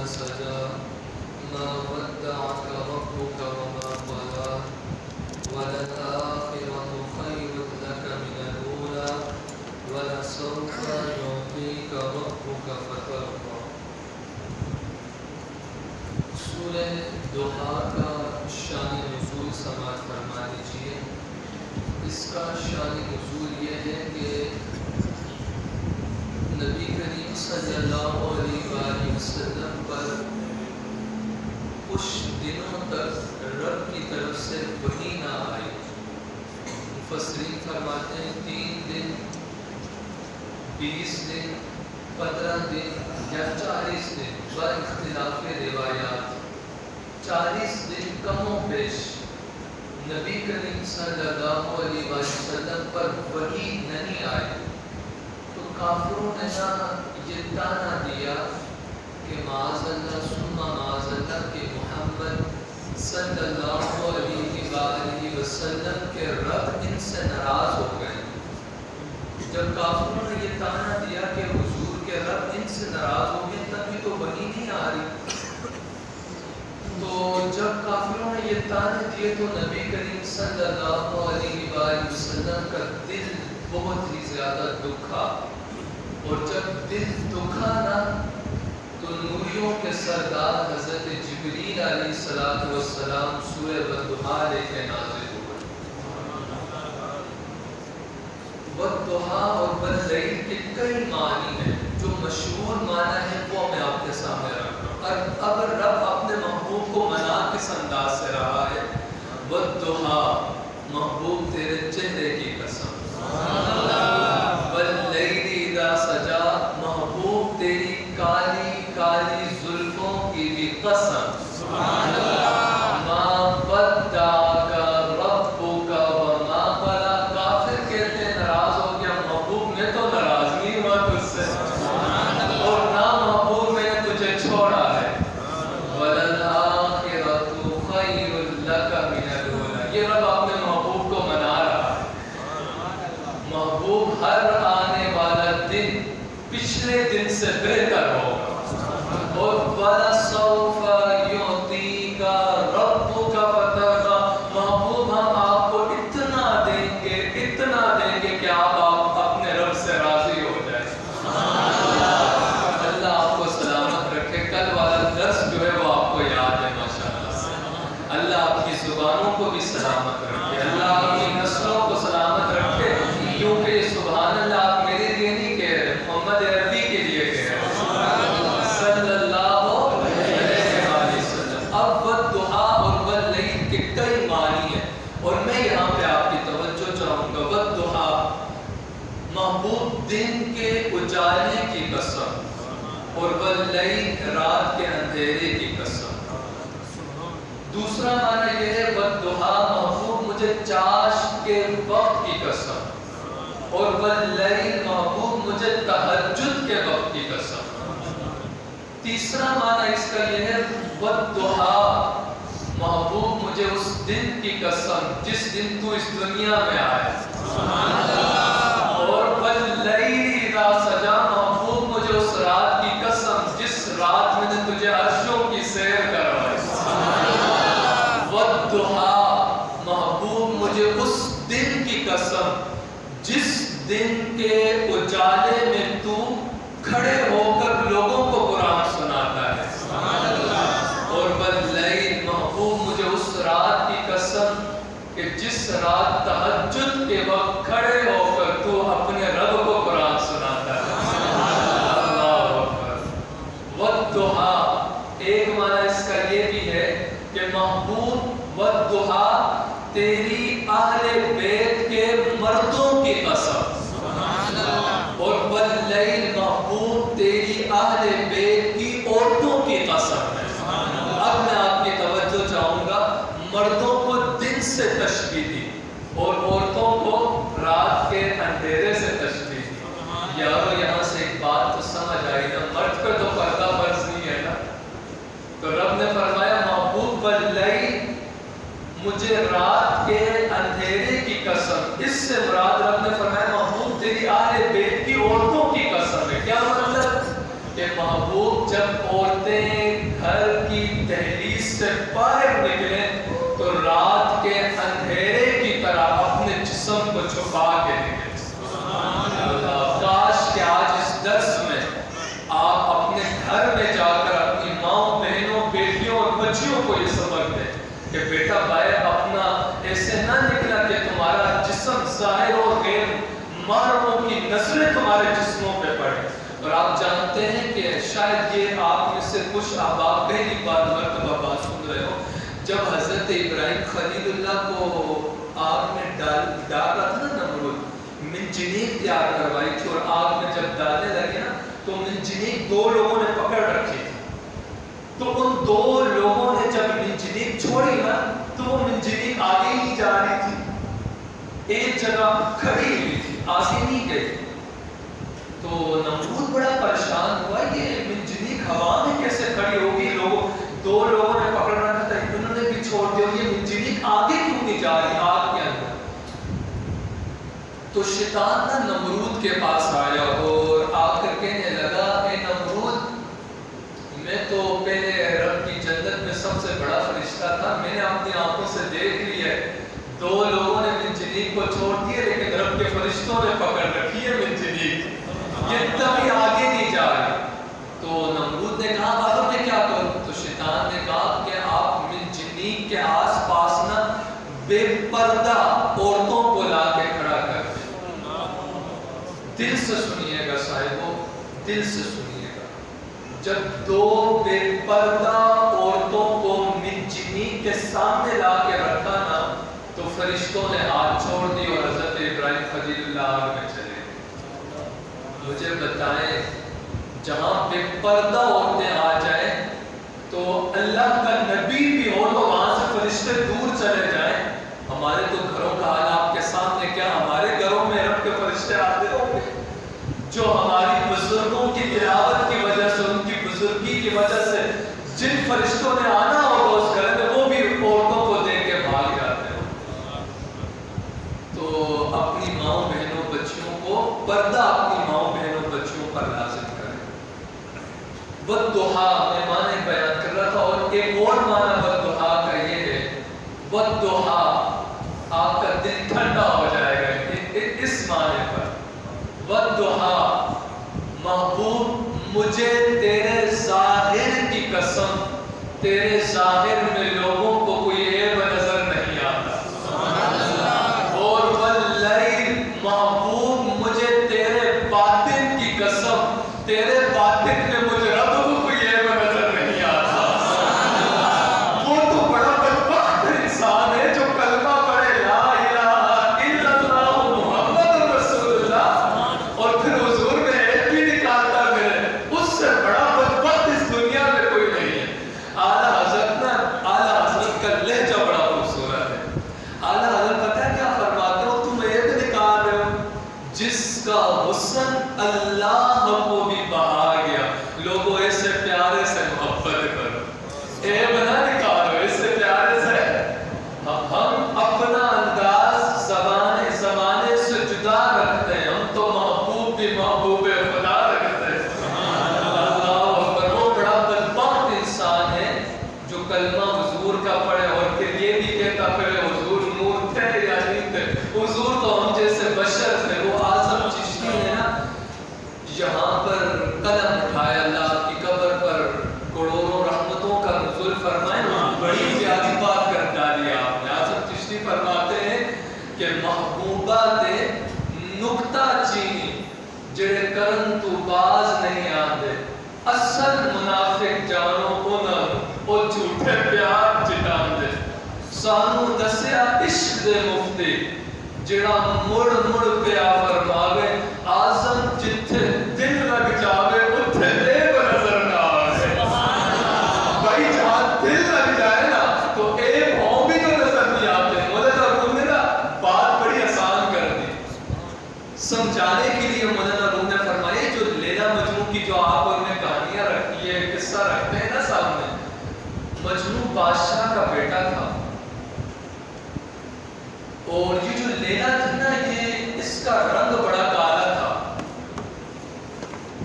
سجا ما ودعك ربك وما قلى وللآخرة خير لك من الأولى ولسوف يعطيك ربك فترضى. سورہ دوحا کا شان نزول سماعت فرما دیجیے. اس کا شان نزول یہ ہے کہ نبی کریم صلی اللہ علیہ وآلہ وسلم پر کچھ دنوں تک رب کی طرف سے وحی نہ آئی. مفسرین فرماتے ہیں 3 دن 20 دن 15 دن یا 40 دن با اختلاف روایات 40 دن کم و بیش نبی کریم صلی اللہ علیہ وسلم پر وحی نہیں آئی. تو کافروں نے یہ تانا دیا کہ معاذ اللہ ثم معاذ اللہ کہ محمد صلی اللہ علیہ وآلہ وسلم کے رب ان سے ناراض ہو گئے. جب کافروں نے یہ تانا دیا کہ حضور کے رب ان سے ناراض ہو گئے تبھی تو وحی نہیں آ رہی. تو جب کافروں نے یہ تانے دیے تو نبی کریم صلی اللہ علیہ وآلہ وسلم کا دل بہت ہی زیادہ دکھا. اور جب دل دکھا نا تو نوریوں کے سردار حضرت جبریل علیہ السلام سورہ والضحیٰ لے کے نازل ہوئے. والضحیٰ اور واللیل کے کئی معنی ہیں. جو مشہور معنی ہے وہ میں آپ کے سامنے رکھ رہا ہوں. اور اگر رب اپنے محبوب کو منا کس انداز سے رہا ہے والضحیٰ محبوب تیرے چہرے کی قسم, واللیل اذا سجا محبوب تیری کالی کالی زلفوں کی بھی قسم, ما ودعک ربک وما قلی. کافر کہتے ہیں ناراض ہو گیا محبوب, میں تو ناراض نہیں ہوا تجھ سے اور نہ محبوب میں نے تجھے چھوڑا ہے. وللآخرۃ خیر لک من الاولی. یہ رب اپنے محبوب کو منا رہا ہے. محبوب ہر آنے والا دن پچھلے دن سے بہتر ہوگا. اور وَلَسَوْفَ يُعْطِيكَ رَبُّكَ فَتَرْضَىٰ. محبوب ہم آپ کو اتنا دیں گے کہ آپ اپنے رب سے راضی ہو جائیں. اللہ آپ کو سلامت رکھے. کل والا درس جو ہے وہ آپ کو یاد ہے ماشاءاللہ سے. اللہ آپ کی زبانوں کو بھی سلامت رکھے. اللہ آپ کی نسلوں کو سلامت رکھے. کیونکہ سبحان اللہ آپ میرے لیے نہیں کہہ رہے, محمد عربی کے لیے کہہ رہے صلی اللہ علیہ وسلم. اب والضحیٰ اور واللیل کے کئی معنی ہیں اور میں یہاں پہ آپ کی توجہ چاہوں گا. والضحیٰ محبوب دن کے اجالے کی قسم اور واللیل رات کے اندھیرے کی قسم. دوسرا معنی یہ ہے والضحیٰ محبوب مجھے چاشت کے وقت کی قسم اور واللیل محبوب مجھے تہجد کے وقت کی قسم. تیسرا معنی اس کا یہ ہے والضحیٰ محبوب مجھے اس دن کی قسم جس دن تو اس دنیا میں آئے. اور واللیل اذا سجا محبوب مجھے اس رات کی قسم جس رات میں نے تجھے عرشوں کی سیر کروائی. والضحیٰ محبوب مجھے اس دن کی قسم جس دن کے اجالے میں تو کھڑے ہو کر لوگوں کو قرآن سناتا ہے. اور واللیل محبوب مجھے اس رات کی قسم کہ جس رات تہجد کے وقت کھڑے ہو کر تو اپنے رب کو قرآن سناتا ہے. اللہ اکبر. والضحیٰ ایک معنی اس کا یہ بھی ہے کہ محبوب والضحیٰ تیری اہل بیت کے مردوں کی قسم اور واللیل محبوب تیری اہل بیت کی عورتوں کی قسم ہے. اب میں آپ کی توجہ چاہوں گا. مردوں کو دن سے تشبیہ دی اور عورتوں کو رات کے اندھیرے سے تشبیہ دی. یارو یہاں سے ایک بات تو سمجھ آئی نا, مرد کا تو پردہ فرض نہیں ہے نا. تو رب نے فرمایا محبوب واللیل مجھے رات کے اندھیرے کی قسم. اس سے مراد رب نے فرمایا محبوب تیری اہل بیت کی عورتوں کی قسم ہے. کیا مطلب کہ محبوب جب جب عورتیں گھر کی دہلیز سے باہر نکلیں تو رات کے اندھیرے کی طرح اپنے جسم کو چھپا کے نکلیں. کاش کہ آج اس درس میں آپ اپنے گھر میں جا کر اپنی ماں بہنوں بیٹیوں اور بچیوں کو یہ سبق دیں کہ بیٹا باہر اپنا ایسے نہ نکلا کہ تمہارا جسم ظاہر اور غیر محرموں کی نظریں تمہارے جسموں پہ پڑے. اور آپ جانتے ہیں کہ شاید یہ آپ میں سے کچھ آباء پہلی بار مرتبہ بات سن رہے ہو. جب حضرت ابراہیم خلیل اللہ کو آگ میں ڈال رہا تھا نا نمرود, منجنیق تیار کروائی تھی اور آگ میں جب ڈالنے لگے نا تو منجنیق 2 لوگوں نے پکڑ رکھی تھی. تو ان 2 لوگوں نے جب منجنیق چھوڑی نا تو وہ منجنیق آگے ہی جا رہی تھی, ایک جگہ کھڑی ہوئی تھی, آگے نہیں گئی. تو نمرود بڑا پریشان ہوا, یہ منجنیق ہوا میں کیسے کھڑی ہوگی, 2 لوگوں نے پکڑ رکھا تھا, انہوں نے بھی چھوڑ دیا, یہ منجنیق آگے کیوں نہیں جا رہی آگ کے اندر. تو شیطان نا نمرود کے پاس آیا اور آ کر کہنے لگا, اے نمرود, میں تو پہلے رب کی جنت میں سب سے بڑا فرشتہ تھا, میں نے اپنی آنکھوں سے دیکھ لی ہے 2 لوگوں نے منجنیق کو چھوڑ دیا لیکن رب کے فرشتوں نے پکڑ رکھی ہے منجنیق, یہ کبھی آگے نہیں جا رہی. تو نمرود نے کہا اب میں کیا کروں. تو شیطان نے کہا کہ آپ منجنیق کے آس پاس نا بے پردہ عورتوں کو لا کے کھڑا کر دیں. دل سے سنیے گا صاحبو, دل سے سنیے گا. جب 2 بے پردہ عورتوں کو منجنیق کے سامنے لا کے رکھا نا تو فرشتوں نے ہاتھ چھوڑ دی اور حضرت ابراہیم خلیل اللہ آگ میں چلے. مجھے بتائیں, جہاں بے پردہ عورتیں آ جائیں تو اللہ کا نبی بھی ہو تو وہاں سے فرشتے دور چلے جائیں. ہمارے تو گھروں کا حال آپ کے سامنے, کیا ہمارے گھروں میں رب کے فرشتے آتے ہوں گے جو ہماری بزرگوں کی تلاوت کی وجہ سے, ان کی بزرگی کی وجہ سے جن فرشتوں نے آنا ہوگا اس گھر میں وہ بھی عورتوں کو دیکھ کے بھاگ جاتے ہوں. تو اپنی ماں بہنوں بچیوں کو پردہ اپنی ماں بہنوں بچیوں پر لازم کریں. والضحیٰ میں معنی بیان کر رہا تھا, اور ایک اور معنی والضحیٰ کا یہ ہے, والضحیٰ آپ کا دل ٹھنڈا ہو جائے گا اس معنی پر. والضحیٰ محبوب مجھے تیرے ظاہر کی قسم, تیرے ظاہر میں لوگوں کو کوئی عیب نظر نہیں آتا. اور واللیل محبوب مجھے تیرے باطن کی قسم, تیرے باطن میں مجھے رب کو کوئی عیب نظر نہیں آتا. وہ تو بڑا بدبخت انسان ہے جو کلمہ پڑھے لا الہ الا اللہ محمد رسول اللہ اور پھر حضور میں عیب بھی نکالتا پھرے, اس سے بڑا بدبخت اس دنیا میں کوئی نہیں ہے. اعلیٰ حضرت کا لہجہ بڑا خوبصورت ہے. اعلیٰ حضرت پتہ ہے کیا فرماتے ہو, تم عیب نکال رہے ہو, جس کا حسن اللہ کو بھی بہا گیا, لوگوں ایسے پیارے سے محبت کرو, عیب نہ نکالو, ایسے پیارے سے. ہم اپنا انداز زمانے سے جدا رکھتے ہیں, ہم تو محبوب بھی محبوب خدا رکھتے ہیں. اللہ اکبر. وہ بڑا بدبخت انسان ہے جو کلمہ حضور کا پڑھے اور پھر یہ بھی کہتا پھر حضور نور تھے یا نہیں تھے. حضور تو ہم جیسے بشر تھے. وہ اعظم چشتی ہے نا, یہاں پر قدم اٹھایا, اللہ کی قبر پر کروڑوں رحمتوں کا نزول فرمائے. بڑی پیاری بات کر ڈالی آپ نے. اعظم چشتی فرماتے ہیں کہ محبوبہ تے نکتہ چینی جڑے کرن تو باز نہیں آندے, اصل منافق جانو انہوں او جھوٹے پیار جٹان دے. سانو دسیا عشق دے مفتی جڑا مڑ پیا فرماوے, اعظم جتھے دل لگ جاوے اتھے عیب نظر نہ آوے. بھائی جہاں دل لگ جائے نا تو عیب ہوں بھی تو نظر نہیں آتے. مولانا روم نے نا بات بڑی آسان کر دی سمجھانے کے لیے. مولانا روم نے فرمایا جو لیلا مجنون کی جو آپ اور نے کہانیاں رکھی ہے, قصہ رکھتے ہیں نا سامنے, مجنون بادشاہ کا بیٹا تھا اور یہ جو لیلا تھی نا یہ اس کا رنگ بڑا کالا تھا.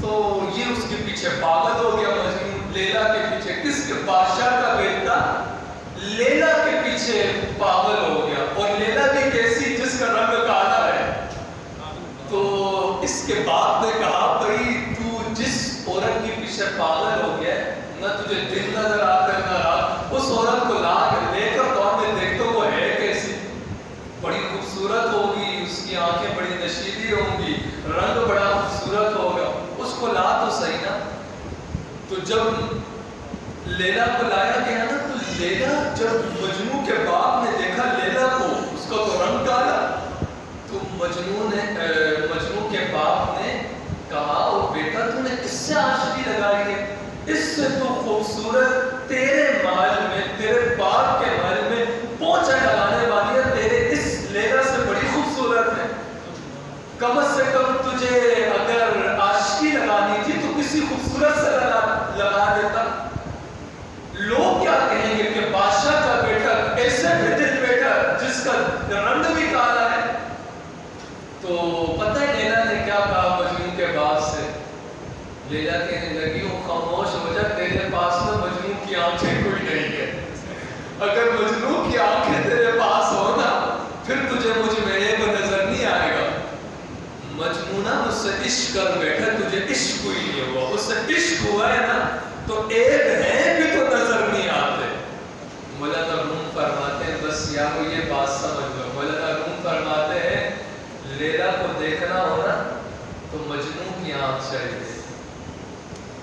تو یہ اس کے پیچھے پاگل ہو گیا مجنون, پاگل ہو گیا ہے، نہ تجھے دن نظر آتا ہے نہ رات. اس عورت کو لے کر دور میں دیکھ تو وہ ہے کیسی؟ بڑی خوبصورت ہوگی، اس کی آنکھیں بڑی نشیلی ہوں گی، رنگ بڑا خوبصورت ہوگا. اس کو لا تو صحیح نا. تو جب لیلا کو لایا گیا نا، تو لیلا جب مجنوں کے باپ نے دیکھا لیلا کو، اس کا تو رنگ کالا، تو مجنوں کے باپ نے کہا او بیٹا تو نے کس سے عاشقی لگائی ہے؟ اس سے تو خوبصورت تیرے محل میں، تیرے باپ کے محل میں پوچھا لگانے والی ہے، تیرے اس لیلا سے بڑی خوبصورت ہے. کم سے کم تجھے اگر عاشقی لگانی تھی تو کسی خوبصورت سے لگا دیتا. لوگ کیا کہیں گے کہ بادشاہ کا بیٹا، ایسے بھی دل بیٹا جس کا رنگ بھی کالا ہے. تو پتہ ہے لیلا نے کیا کہا مجنوں کے باپ سے؟ لیلا کہنے لگی وہ خاموش ہو جا، تیرے پاس تو مجنوں کی آنکھیں کوئی نہیں ہے. اگر مجنوں کی آنکھیں تیرے پاس ہو نا، پھر تجھے مجھ میں ایک نظر نہیں آئے گا. مجنونہ مجھ سے عشق کر بیٹھا، تجھے عشق کوئی نہیں ہوا. اس سے عشق ہوا ہے نا تو ایک ہے بھی تو نظر نہیں آتے. مولانا روم فرماتے ہیں، بس یار یہ بات سمجھ لو، مولانا روم فرماتے ہیں لیلا کو دیکھنا ہو نا تو مجنوں کی آنکھ چاہیے.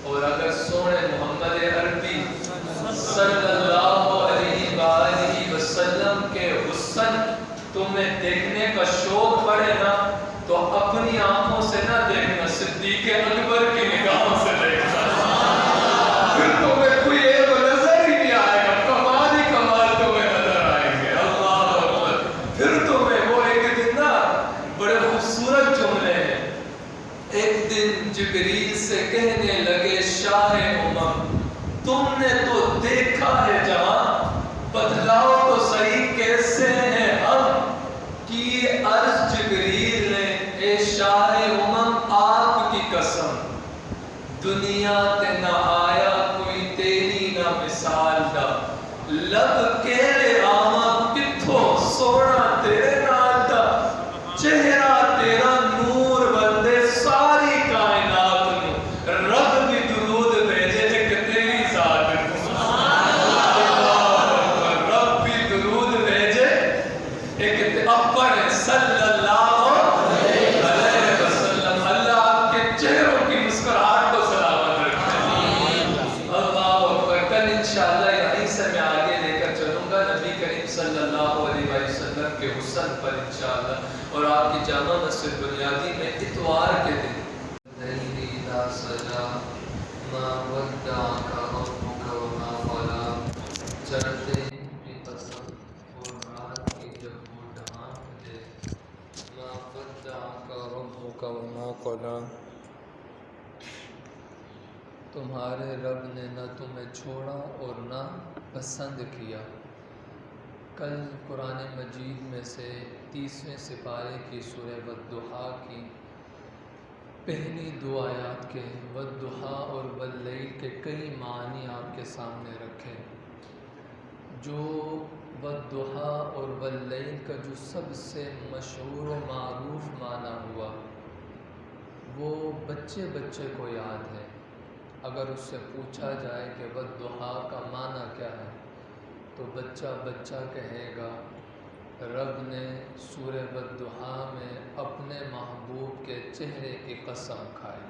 اور اگر سونے محمد عربی صلی اللہ علیہ وآلہ وسلم کے حسن تمہیں دیکھنے کا شوق پڑے نا تو اپنی آنکھوں سے نہ دیکھنا، صدیق اکبر کی نگاہوں سے دیکھنا. پھر تمہیں کوئی ایک نظر ہی نہیں آئے گا، کمال ہی کمال تمہیں نظر آئیں گے. اللہ اکبر. پھر تمہیں وہ ایک دن نا بڑے خوبصورت جملے ہیں. ایک دن جبریل سے کہنے لگے شاہ امم تم نے تو دیکھا ہے جہاں، بتلاؤ تو صحیح کیسے ہیں ہم. کی عرض جبریل نے اے شاہ امم آپ کی قسم دنیا تے نہ آیا کوئی تیری نہ مثال دا. لب کیلے آما کتھو سونا تیرے نال دا. چہرہ تیرا نور بندے ساری کائنات نو. رب بھی درود بھیجے ایک تیری ذات کو. رب بھی درود بھیجے ایک اپر صلی اللہ علیہ وسلم. اللہ آپ کے چہروں کی مسکراہٹ کو سلامت رکھے. اللہ اکبر. کل انشاءاللہ یہیں سے میں آگے لے کر چلوں گا نبی کریم صلی اللہ علیہ وسلم کے حسن پر انشاءاللہ. اور آپ کی جامع مسجد بنیادی میں اتوار کے دن چڑھتے کی قسم اور رات کی جب وہ ڈھانپ دے ما ودعک ربک وما قلی. تمہارے رب نے نہ تمہیں چھوڑا اور نہ پسند کیا. کل قرآن مجید میں سے 30ویں سپارے کی سورہ والضحیٰ کی پہلی 2 آیات کے والضحیٰ اور واللیل کے کئی معنی آپ کے سامنے رکھے. جو والضحیٰ اور واللیل کا جو سب سے مشہور و معروف معنی ہوا وہ بچے کو یاد ہے. اگر اس سے پوچھا جائے کہ والضحیٰ کا معنی کیا ہے تو بچہ کہے گا رب نے سورہ والضحیٰ میں اپنے محبوب کے چہرے کی قسم کھائی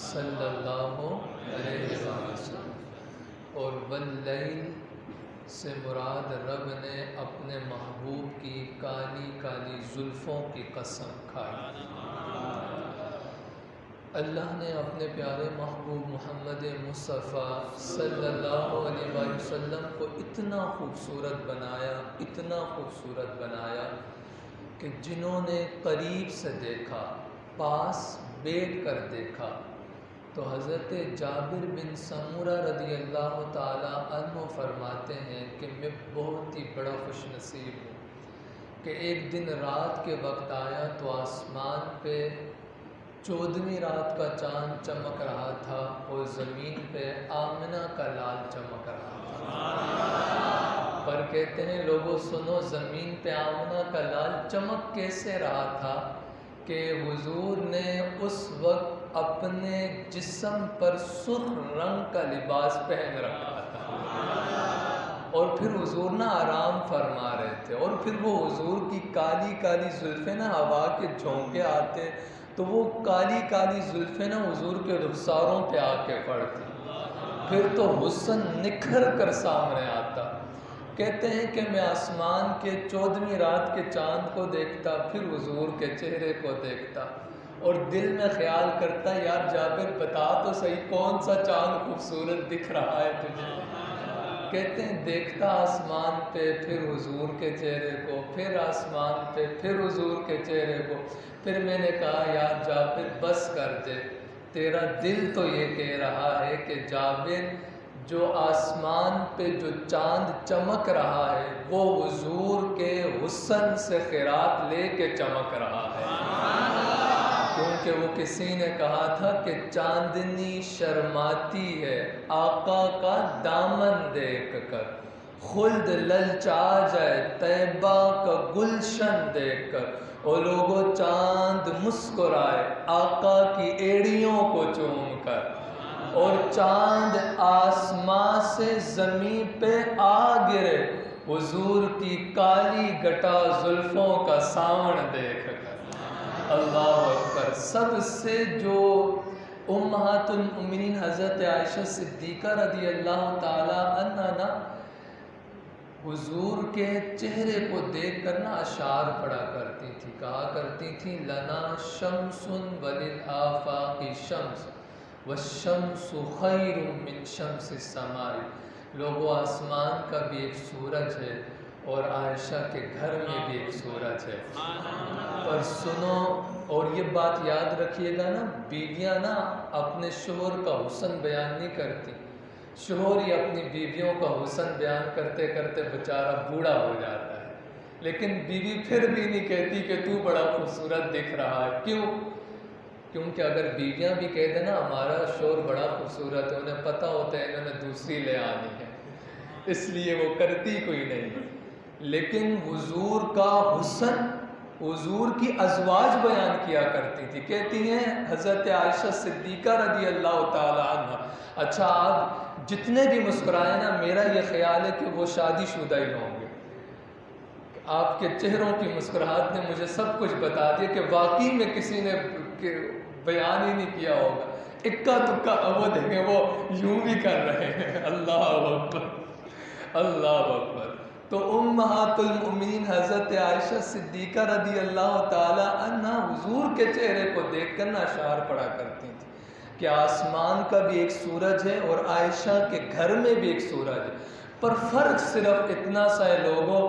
صلی اللہ علیہ وسلم. اور واللیل سے مراد رب نے اپنے محبوب کی کالی کالی زلفوں کی قسم کھائی. اللہ نے اپنے پیارے محبوب محمد مصطفیٰ صلی اللہ علیہ وسلم کو اتنا خوبصورت بنایا کہ جنہوں نے قریب سے دیکھا، پاس بیٹھ کر دیکھا، تو حضرت جابر بن سمورہ رضی اللہ تعالی عنہ فرماتے ہیں کہ میں بہت ہی بڑا خوش نصیب ہوں کہ ایک دن رات کے وقت آیا تو آسمان پہ 14ویں رات کا چاند چمک رہا تھا اور زمین پہ آمنہ کا لال چمک رہا تھا. پر کہتے ہیں لوگوں سنو، زمین پہ آمنہ کا لال چمک کیسے رہا تھا کہ حضور نے اس وقت اپنے جسم پر سرخ رنگ کا لباس پہن رکھا تھا، اور پھر حضور نا آرام فرما رہے تھے، اور پھر وہ حضور کی کالی کالی زلفیں نا ہوا کے جھونکے آتے تو وہ کالی کالی زلفیں نا حضور کے رخساروں پہ آ کے پڑتی، پھر تو حسن نکھر کر سامنے آتا۔ کہتے ہیں کہ میں آسمان کے 14ویں رات کے چاند کو دیکھتا، پھر حضور کے چہرے کو دیکھتا، اور دل میں خیال کرتا یار جابر بتا تو صحیح کون سا چاند خوبصورت دکھ رہا ہے تجھے۔ کہتے ہیں دیکھتا آسمان پہ پھر حضور کے چہرے کو، پھر آسمان پہ پھر حضور کے چہرے کو، پھر میں نے کہا یار جابر بس کر دے، تیرا دل تو یہ کہہ رہا ہے کہ جابر جو آسمان پہ جو چاند چمک رہا ہے وہ حضور کے حسن سے خراط لے کے چمک رہا ہے، کیونکہ وہ کسی نے کہا تھا کہ چاندنی شرماتی ہے آقا کا دامن دیکھ کر، خلد للچا جائے طیبہ کا گلشن دیکھ کر، او لوگوں چاند مسکرائے آقا کی ایڑیوں کو چوم کر، اور چاند آسمان سے زمین پہ آ گرے حضور کی کالی گٹا زلفوں کا ساون دیکھ کر۔ اللہ اکبر۔ سب سے جو امہات المؤمنین حضرت عائشہ صدیقہ رضی اللہ تعالی عنہا نا حضور کے چہرے کو دیکھ کر نا اشعار پڑھا کرتی تھی، کہا کرتی تھی لنا شمس وللآفاق شمس والشمس خیر من شمس السماء، لوگوں آسمان کا بھی ایک سورج ہے اور عائشہ کے گھر میں بھی ایک سورج ہے، پر سنو اور یہ بات یاد رکھیے گا نا، بیویاں نا اپنے شوہر کا حسن بیان نہیں کرتی، شوہر ہی اپنی بیویوں کا حسن بیان کرتے کرتے بیچارہ بوڑھا ہو جاتا ہے، لیکن بیوی پھر بھی نہیں کہتی کہ تو بڑا خوبصورت دکھ رہا ہے۔ کیوں؟ کیونکہ اگر بیویاں بھی کہہ دیں نا ہمارا شوہر بڑا خوبصورت ہے، انہیں پتہ ہوتا ہے انہوں نے دوسری لے آنی ہے، اس لیے وہ کرتی کوئی نہیں۔ لیکن حضور کا حسن حضور کی ازواج بیان کیا کرتی تھی، کہتی ہیں حضرت عائشہ صدیقہ رضی اللہ تعالی عنہ، اچھا آپ جتنے بھی مسکرائے نا میرا یہ خیال ہے کہ وہ شادی شدہ ہی ہوں گے، آپ کے چہروں کی مسکراہٹ نے مجھے سب کچھ بتا دیا کہ واقعی میں کسی نے بیان ہی نہیں کیا ہوگا، اکا تکا عبد ہیں وہ یوں بھی کر رہے ہیں۔ اللہ اکبر، اللہ اکبر۔ تو امہات المؤمنین حضرت عائشہ صدیقہ رضی اللہ تعالی عنہ حضور کے چہرے کو دیکھ کر نا اشعار پڑھا کرتی تھی کہ آسمان کا بھی ایک سورج ہے اور عائشہ کے گھر میں بھی ایک سورج ہے، پر فرق صرف اتنا سا ہے لوگوں،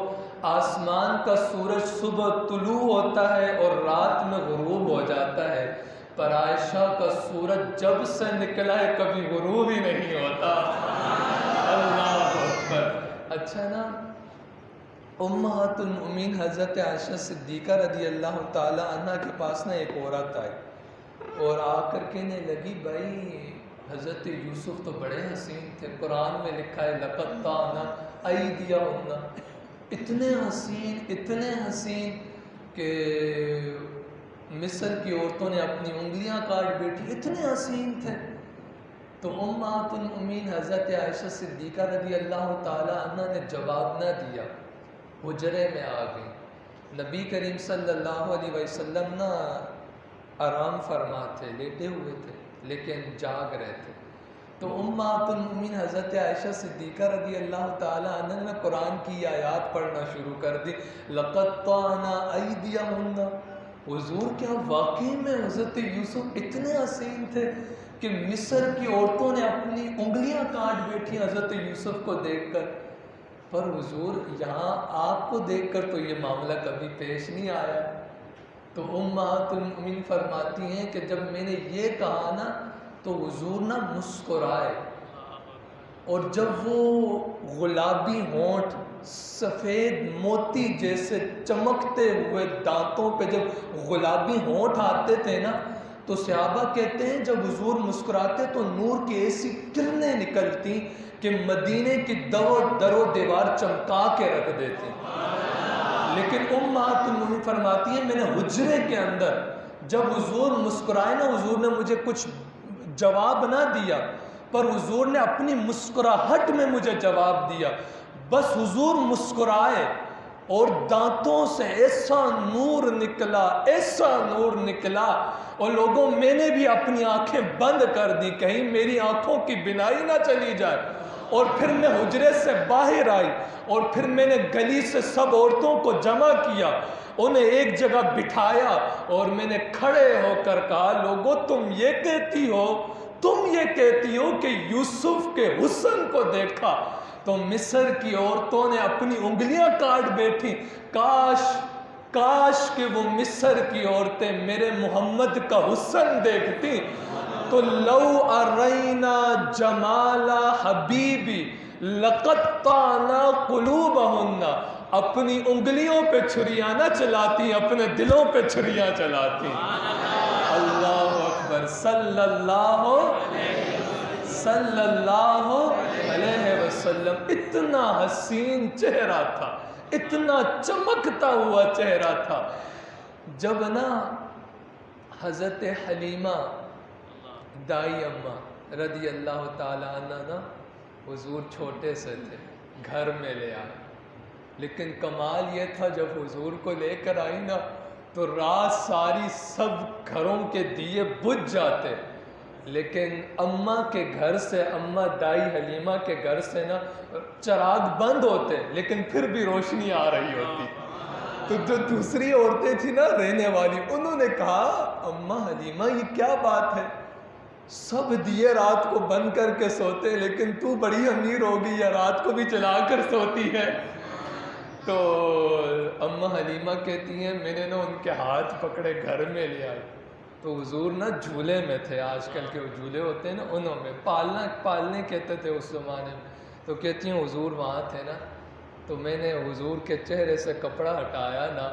آسمان کا سورج صبح طلوع ہوتا ہے اور رات میں غروب ہو جاتا ہے، پر عائشہ کا سورج جب سے نکلا ہے کبھی غروب ہی نہیں ہوتا۔ اللہ اکبر۔ اچھا نا، امہات المؤمنین حضرت عائشہ صدیقہ رضی اللہ تعالی عنہ کے پاس نا ایک عورت آئی اور آ کر کہنے لگی بھائی حضرت یوسف تو بڑے حسین تھے، قرآن میں لکھا ہے لقد طعنا ایدیہن، اتنے حسین کہ مصر کی عورتوں نے اپنی انگلیاں کاٹ بیٹھی، اتنے حسین تھے۔ تو امہات المؤمنین حضرت عائشہ صدیقہ رضی اللہ تعالی عنہ نے جواب نہ دیا، حجرے میں آ گئی۔ نبی کریم صلی اللہ علیہ وسلم نا آرام فرما تھے، لیٹے ہوئے تھے لیکن جاگ رہے تھے، تو امہات المؤمنین حضرت عائشہ صدیقہ رضی اللہ تعالی عنہ نے قرآن کی آیات پڑھنا شروع کر دی، لقد طعنا ایدیہن، حضور کیا واقعی میں حضرت یوسف اتنے حسین تھے کہ مصر کی عورتوں نے اپنی انگلیاں کاٹ بیٹھی حضرت یوسف کو دیکھ کر، پر حضور یہاں آپ کو دیکھ کر تو یہ معاملہ کبھی پیش نہیں آیا۔ تو امہات المؤمنین فرماتی ہیں کہ جب میں نے یہ کہا نا تو حضور نا مسکرائے، اور جب وہ گلابی ہونٹ سفید موتی جیسے چمکتے ہوئے دانتوں پہ جب گلابی ہونٹ آتے تھے نا تو صحابہ کہتے ہیں جب حضور مسکراتے تو نور کی ایسی کرنیں نکلتی کہ مدینے کی در و دیوار چمکا کے رکھ دیتی۔ لیکن امہات المؤمنین فرماتی ہیں میں نے حجرے کے اندر جب حضور مسکرائے نا، حضور نے مجھے کچھ جواب نہ دیا، پر حضور نے اپنی مسکراہٹ میں مجھے جواب دیا. بس حضور مسکرائے اور دانتوں سے ایسا نور نکلا، ایسا نور نکلا. اور لوگوں، میں نے بھی اپنی آنکھیں بند کر دی، کہیں میری آنکھوں کی بینائی نہ چلی جائے. اور پھر میں حجرے سے باہر آئی، اور پھر میں نے گلی سے سب عورتوں کو جمع کیا، انہیں ایک جگہ بٹھایا، اور میں نے کھڑے ہو کر کہا، لوگوں تم یہ کہتی ہو کہ یوسف کے حسن کو دیکھا تو مصر کی عورتوں نے اپنی انگلیاں کاٹ بیٹھی. کاش کہ وہ مصر کی عورتیں میرے محمد کا حسن دیکھتی تو لو ارینا جمال حبیبی لقطعنا قلوبہن، اپنی انگلیوں پہ چھریاں نہ چلاتی، اپنے دلوں پہ چھریاں چلاتی. اللہ اکبر، صلی اللہ علیہ وسلم. اتنا حسین چہرہ تھا، اتنا چمکتا ہوا چہرہ تھا. جب نا حضرت حلیمہ دائی اماں رضی اللہ تعالی عنہ نا، حضور چھوٹے سے تھے، گھر میں لے آئے. لیکن کمال یہ تھا جب حضور کو لے کر آئی نا تو رات ساری سب گھروں کے دیے بجھ جاتے، لیکن اماں کے گھر سے، اماں دائی حلیمہ کے گھر سے نا چراغ بند ہوتے، لیکن پھر بھی روشنی آ رہی ہوتی. تو جو دوسری عورتیں تھیں نا رہنے والی، انہوں نے کہا، اماں حلیمہ یہ کیا بات ہے، سب دیے رات کو بند کر کے سوتے، لیکن تو بڑی امیر ہوگی یا رات کو بھی چلا کر سوتی ہے. تو اماں حلیمہ کہتی ہیں، میں نے نا ان کے ہاتھ پکڑے گھر میں لے آئی. تو حضور نا جھولے میں تھے، آج کل کے جھولے ہوتے ہیں نا انہوں میں، پالنے کہتے تھے اس زمانے میں. تو کہتی ہیں حضور وہاں تھے نا، تو میں نے حضور کے چہرے سے کپڑا ہٹایا نا،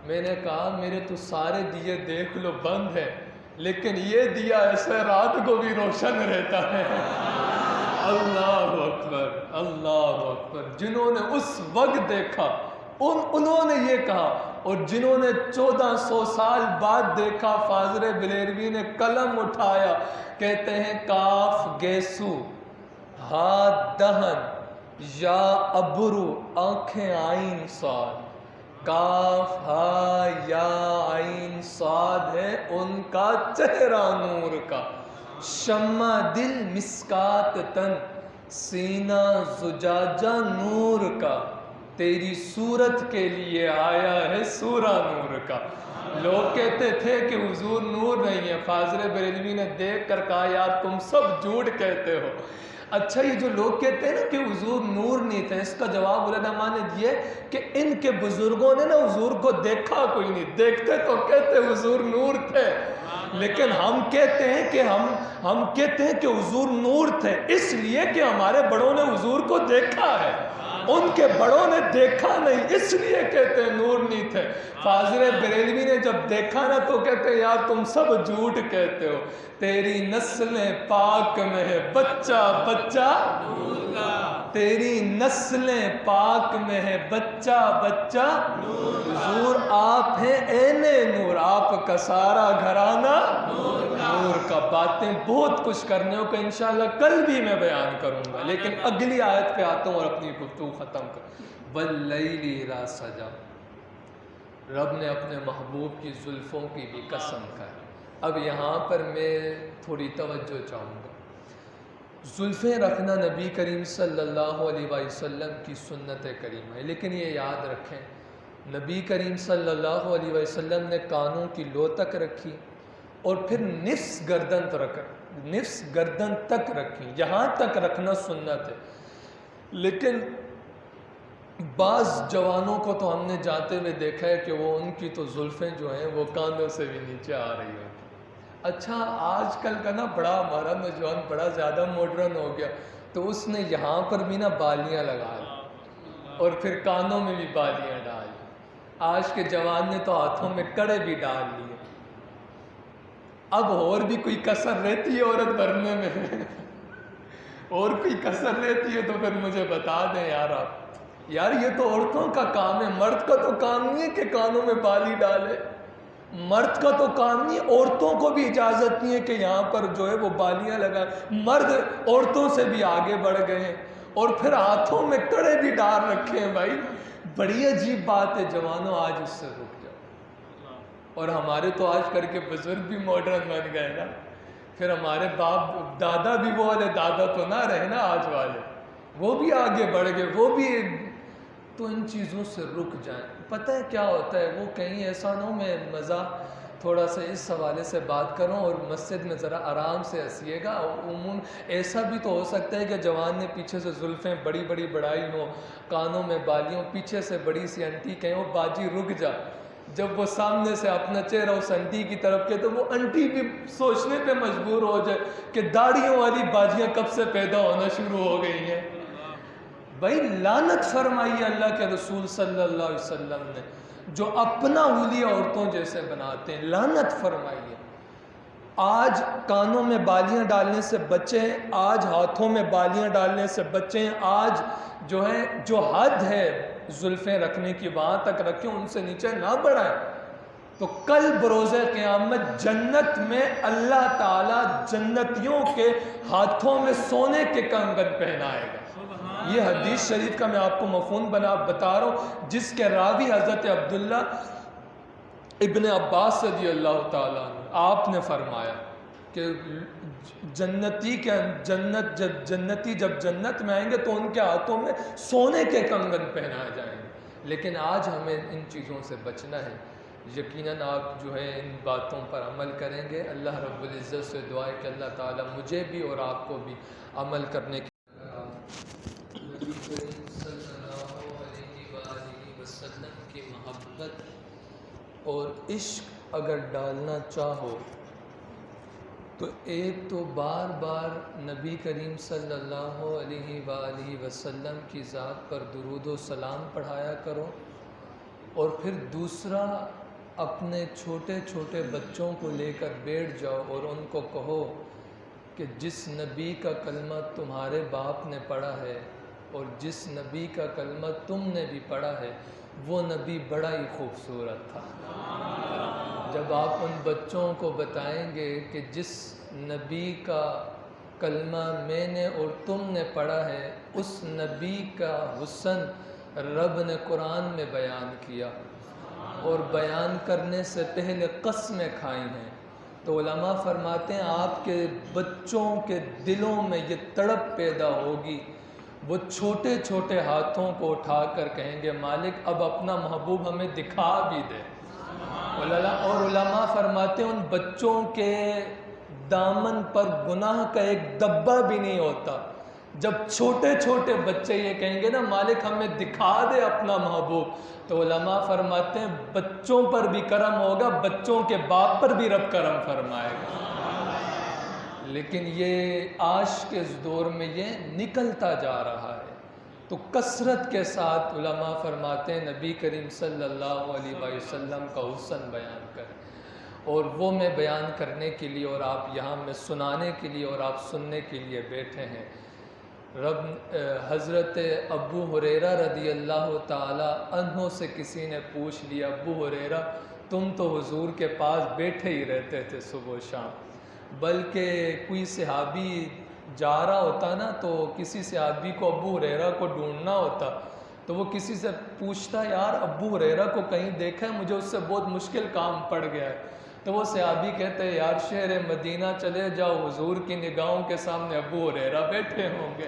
میں نے کہا میرے تو سارے دیے دیکھ لو بند ہے، لیکن یہ دیا ایسے رات کو بھی روشن رہتا ہے. اللہ اکبر، اللہ اکبر. جنہوں نے اس وقت دیکھا انہوں نے یہ کہا، اور جنہوں نے 1400 سال بعد دیکھا، فاضل بلیلوی نے قلم اٹھایا، کہتے ہیں کاف گیسو ہا دہن یا ابرو آنکھیں آئین صاد، کاف ہا یا عین صاد ہے ان کا چہرہ نور کا، شمع دل مسکات تن سینہ زجاجہ نور کا، تیری صورت کے لیے آیا ہے سورہ نور کا. لوگ کہتے تھے کہ حضور نور نہیں ہے، فاضل بریلوی نے دیکھ کر کہا یار تم سب جھوٹ کہتے ہو. اچھا یہ جو لوگ کہتے ہیں نا کہ حضور نور نہیں تھے، اس کا جواب علماء نے دیے کہ ان کے بزرگوں نے نا حضور کو دیکھا کوئی نہیں، دیکھتے تو کہتے حضور نور تھے، لیکن ہم کہتے ہیں کہ حضور نور تھے اس لیے کہ ہمارے بڑوں نے حضور کو دیکھا ہے، ان کے بڑوں نے دیکھا نہیں اس لیے کہتے ہیں نور نہیں تھے. فاضل بریلوی نے جب دیکھا نا تو کہتے ہیں یار تم سب جھوٹ کہتے ہو، تیری نسل پاک میں ہے بچہ بچہ نور کا، تیری نسل پاک میں ہے بچہ بچہ حضور آپ ہیں عین نور، آپ کا سارا گھرانہ نور کا. باتیں بہت کچھ کرنے ہو کہ انشاءاللہ کل بھی میں بیان کروں گا، لیکن اگلی آیت پہ آتا ہوں اور اپنی گفتگو ختم کر. واللیل اذا سجا، رب نے اپنے محبوب کی زلفوں کی بھی قسم کھائی. اب یہاں پر میں تھوڑی توجہ چاہوں گا. زلفیں رکھنا نبی کریم صلی اللہ علیہ وسلم کی سنت کریم ہے، لیکن یہ یاد رکھیں نبی کریم صلی اللہ علیہ وسلم نے کانوں کی لو تک رکھی اور پھر نصف گردن تک رکھی، یہاں تک رکھنا سنت ہے. لیکن بعض جوانوں کو تو ہم نے جاتے ہوئے دیکھا ہے کہ وہ ان کی تو زلفیں جو ہیں وہ کانوں سے بھی نیچے آ رہی ہوتی. اچھا آج کل کا نا بڑا ہمارا نوجوان بڑا زیادہ ماڈرن ہو گیا، تو اس نے یہاں پر بھی نا بالیاں لگا لی اور پھر کانوں میں بھی بالیاں ڈال لی. آج کے جوان نے تو ہاتھوں میں کڑے بھی ڈال لیے. اب اور بھی کوئی کسر رہتی ہے عورت بھرنے میں اور کوئی کسر رہتی ہے تو پھر مجھے بتا دیں یار. آپ یار یہ تو عورتوں کا کام ہے، مرد کا تو کام نہیں ہے کہ کانوں میں بالی ڈالے. مرد کا تو کام نہیں، عورتوں کو بھی اجازت نہیں ہے کہ یہاں پر جو ہے وہ بالیاں لگائیں. مرد عورتوں سے بھی آگے بڑھ گئے ہیں اور پھر ہاتھوں میں کڑے بھی ڈال رکھے ہیں. بھائی بڑی عجیب بات ہے جوانوں، آج اس سے رک جاؤ. اور ہمارے تو آج کر کے بزرگ بھی ماڈرن بن گئے نا، پھر ہمارے باپ دادا بھی وہ والے دادا تو نہ رہے نا آج والے، وہ بھی آگے بڑھ گئے، وہ بھی. تو ان چیزوں سے رک جائیں. پتہ ہے کیا ہوتا ہے، وہ کہیں ایسا نہ ہو میں مزہ تھوڑا سا اس حوالے سے بات کروں اور مسجد میں ذرا آرام سے ہنسیے گا. عموماً ایسا بھی تو ہو سکتا ہے کہ جوان نے پیچھے سے زلفیں بڑی بڑی بڑھائی ہوں، کانوں میں بالیوں، پیچھے سے بڑی سی انٹی کہیں وہ باجی رک جا. جب وہ سامنے سے اپنا چہرہ اس انٹی کی طرف کے تو وہ انٹی بھی سوچنے پہ مجبور ہو جائے کہ داڑھیوں والی باجیاں کب سے پیدا ہونا شروع ہو گئی ہیں. بھائی لعنت فرمائی اللہ کے رسول صلی اللہ علیہ وسلم نے جو اپنا حلیہ عورتوں جیسے بناتے ہیں، لعنت فرمائیے. آج کانوں میں بالیاں ڈالنے سے بچیں، آج ہاتھوں میں بالیاں ڈالنے سے بچیں. آج جو ہے جو حد ہے زلفیں رکھنے کی وہاں تک رکھیں، ان سے نیچے نہ بڑھائیں. تو کل بروز قیامت جنت میں اللہ تعالیٰ جنتیوں کے ہاتھوں میں سونے کے کنگن پہنائے گا. یہ حدیث شریف کا میں آپ کو مفہوم بتا رہا ہوں، جس کے راوی حضرت عبداللہ ابن عباس رضی اللہ تعالیٰ عنہ. آپ نے فرمایا کہ جنتی جب جنت میں آئیں گے تو ان کے ہاتھوں میں سونے کے کنگن پہنائے جائیں گے. لیکن آج ہمیں ان چیزوں سے بچنا ہے. یقیناً آپ جو ہے ان باتوں پر عمل کریں گے. اللہ رب العزت سے دعا ہے کہ اللہ تعالیٰ مجھے بھی اور آپ کو بھی عمل کرنے کی نبی کریم صلی اللہ علیہ وآلہ وسلم کی محبت اور عشق اگر ڈالنا چاہو تو ایک تو بار بار نبی کریم صلی اللہ علیہ وآلہ وسلم کی ذات پر درود و سلام پڑھایا کرو، اور پھر دوسرا اپنے چھوٹے چھوٹے بچوں کو لے کر بیٹھ جاؤ اور ان کو کہو کہ جس نبی کا کلمہ تمہارے باپ نے پڑھا ہے اور جس نبی کا کلمہ تم نے بھی پڑھا ہے وہ نبی بڑا ہی خوبصورت تھا. جب آپ ان بچوں کو بتائیں گے کہ جس نبی کا کلمہ میں نے اور تم نے پڑھا ہے اس نبی کا حسن رب نے قرآن میں بیان کیا اور بیان کرنے سے پہلے قسمیں کھائی ہیں، تو علماء فرماتے ہیں آپ کے بچوں کے دلوں میں یہ تڑپ پیدا ہوگی، وہ چھوٹے چھوٹے ہاتھوں کو اٹھا کر کہیں گے مالک اب اپنا محبوب ہمیں دکھا بھی دے. اور علماء فرماتے ہیں ان بچوں کے دامن پر گناہ کا ایک دبا بھی نہیں ہوتا. جب چھوٹے چھوٹے بچے یہ کہیں گے نا مالک ہمیں دکھا دے اپنا محبوب، تو علماء فرماتے ہیں بچوں پر بھی کرم ہوگا، بچوں کے باپ پر بھی رب کرم فرمائے گا. لیکن یہ آج کے اس دور میں یہ نکلتا جا رہا ہے. تو کثرت کے ساتھ علماء فرماتے ہیں نبی کریم صلی اللہ علیہ وسلم کا حسن بیان کریں، اور وہ میں بیان کرنے کے لیے اور آپ یہاں میں سنانے کے لیے اور آپ سننے کے لیے بیٹھے ہیں. حضرت ابو ہریرہ رضی اللہ تعالی عنہ سے کسی نے پوچھ لیا ابو ہریرہ تم تو حضور کے پاس بیٹھے ہی رہتے تھے صبح و شام، بلکہ کوئی صحابی جا رہا ہوتا نا تو کسی صحابی کو ابو ہریرہ کو ڈھونڈنا ہوتا تو وہ کسی سے پوچھتا یار ابو ہریرہ کو کہیں دیکھا ہے، مجھے اس سے بہت مشکل کام پڑ گیا ہے. تو وہ صحابی کہتے ہیں یار شہر مدینہ چلے جاؤ، حضور کی نگاہوں کے سامنے ابو ہریرہ بیٹھے ہوں گے.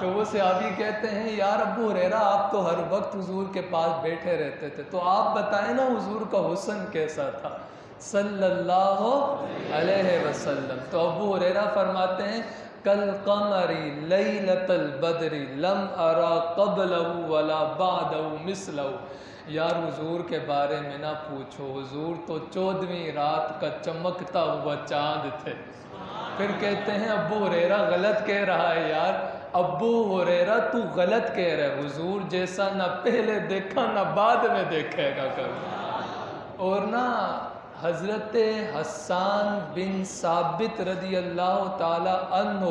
تو وہ صحابی کہتے ہیں یار ابو ہریرہ آپ تو ہر وقت حضور کے پاس بیٹھے رہتے تھے، تو آپ بتائیں نا حضور کا حسن کیسا تھا صلی اللہ علیہ وسلم. تو ابو ہریرہ فرماتے ہیں کل قمری لیلۃ البدر لم ارا قبلہ ولا بعدہ مثلہ. یار حضور کے بارے میں نہ پوچھو، حضور تو 14ویں رات کا چمکتا ہوا چاند تھے. پھر کہتے ہیں ابو ہریرہ غلط کہہ رہا ہے یار. ابو ہریرہ تو غلط کہہ رہا ہے، حضور جیسا نہ پہلے دیکھا نہ بعد میں دیکھے گا کبھی. اور نہ حضرت حسان بن ثابت رضی اللہ تعالی عنہ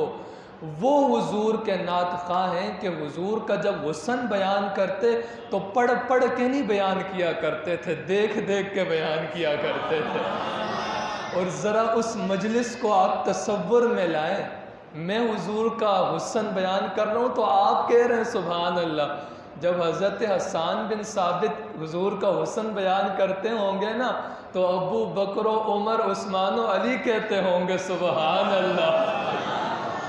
وہ حضور کے نعت خواہ ہیں کہ حضور کا جب حسن بیان کرتے تو پڑھ پڑھ کے نہیں بیان کیا کرتے تھے، دیکھ دیکھ کے بیان کیا کرتے تھے۔ اور ذرا اس مجلس کو آپ تصور میں لائیں، میں حضور کا حسن بیان کر رہا ہوں تو آپ کہہ رہے ہیں سبحان اللہ۔ جب حضرت حسان بن ثابت حضور کا حسن بیان کرتے ہوں گے نا تو ابو بکر و عمر عثمان و علی کہتے ہوں گے سبحان اللہ۔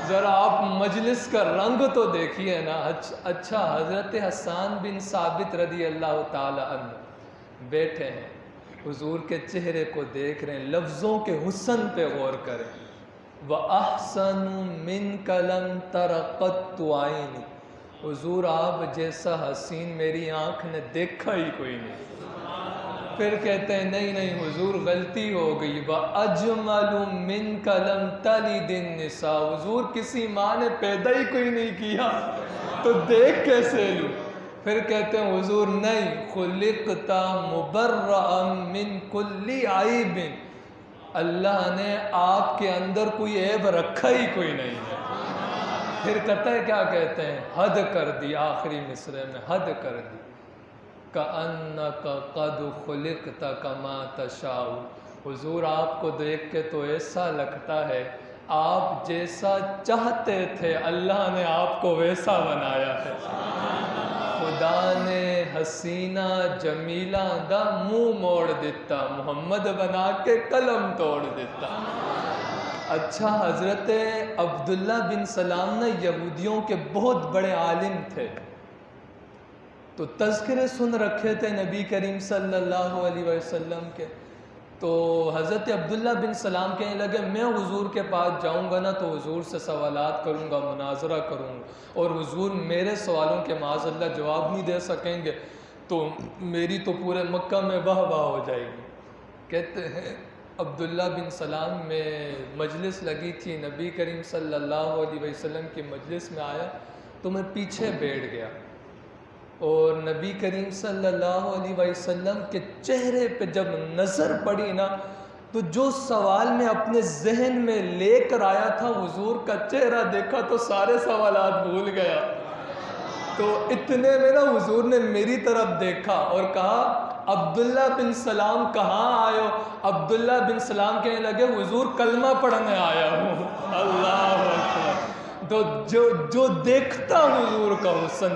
ذرا آپ مجلس کا رنگ تو دیکھیے نا۔ اچھا حضرت حسان بن ثابت رضی اللہ تعالی عنہ بیٹھے ہیں، حضور کے چہرے کو دیکھ رہے ہیں، لفظوں کے حسن پہ غور کریں۔ وَأَحْسَنُ مِنْكَ لَمْ تَرَ قَطُّ عَيْنِي، حضور آپ جیسا حسین میری آنکھ نے دیکھا ہی کوئی نہیں۔ پھر کہتے ہیں نہیں نہیں حضور غلطی ہو گئی، وَأَجْمَلُ مِنْكَ لَمْ تَلِدِ النِّسَاء، حضور کسی ماں نے پیدا ہی کوئی نہیں کیا تو دیکھ کیسے لوں۔ پھر کہتے ہیں حضور نہیں، خُلِقْتَ مُبَرَّأً مِنْ كُلِّ عَيْبٍ، اللہ نے آپ کے اندر کوئی عیب رکھا ہی کوئی نہیں ہے۔ پھر کہتا ہے کیا کہتے ہیں، حد کر دی، آخری مصرعے میں حد کر دی، کَأَنَّكَ قَدْ خُلِقْتَ كَمَا تَشَاءُ، حضور آپ کو دیکھ کے تو ایسا لگتا ہے آپ جیسا چاہتے تھے اللہ نے آپ کو ویسا بنایا ہے۔ خدا نے حسینہ جمیلہ دا منہ موڑ دیتا، محمد بنا کے قلم توڑ دیتا۔ اچھا حضرت عبداللہ بن سلام نے یہودیوں کے بہت بڑے عالم تھے، تو تذکرے سن رکھے تھے نبی کریم صلی اللہ علیہ وسلم کے، تو حضرت عبداللہ بن سلام کہنے لگے میں حضور کے پاس جاؤں گا نا تو حضور سے سوالات کروں گا، مناظرہ کروں گا، اور حضور میرے سوالوں کے معاذ اللہ جواب نہیں دے سکیں گے تو میری تو پورے مکہ میں واہ واہ ہو جائے گی۔ کہتے ہیں عبداللہ بن سلام میں مجلس لگی تھی، نبی کریم صلی اللہ علیہ وسلم کی مجلس میں آیا تو میں پیچھے بیٹھ گیا، اور نبی کریم صلی اللہ علیہ وسلم کے چہرے پہ جب نظر پڑی نا تو جو سوال میں اپنے ذہن میں لے کر آیا تھا حضور کا چہرہ دیکھا تو سارے سوالات بھول گیا۔ تو اتنے میں نا حضور نے میری طرف دیکھا اور کہا عبداللہ بن سلام کہاں آئے ہو؟ عبداللہ بن سلام کہنے لگے حضور کلمہ پڑھنے آیا ہوں۔ اللہ اکبر۔ تو جو دیکھتا حضور کا حسن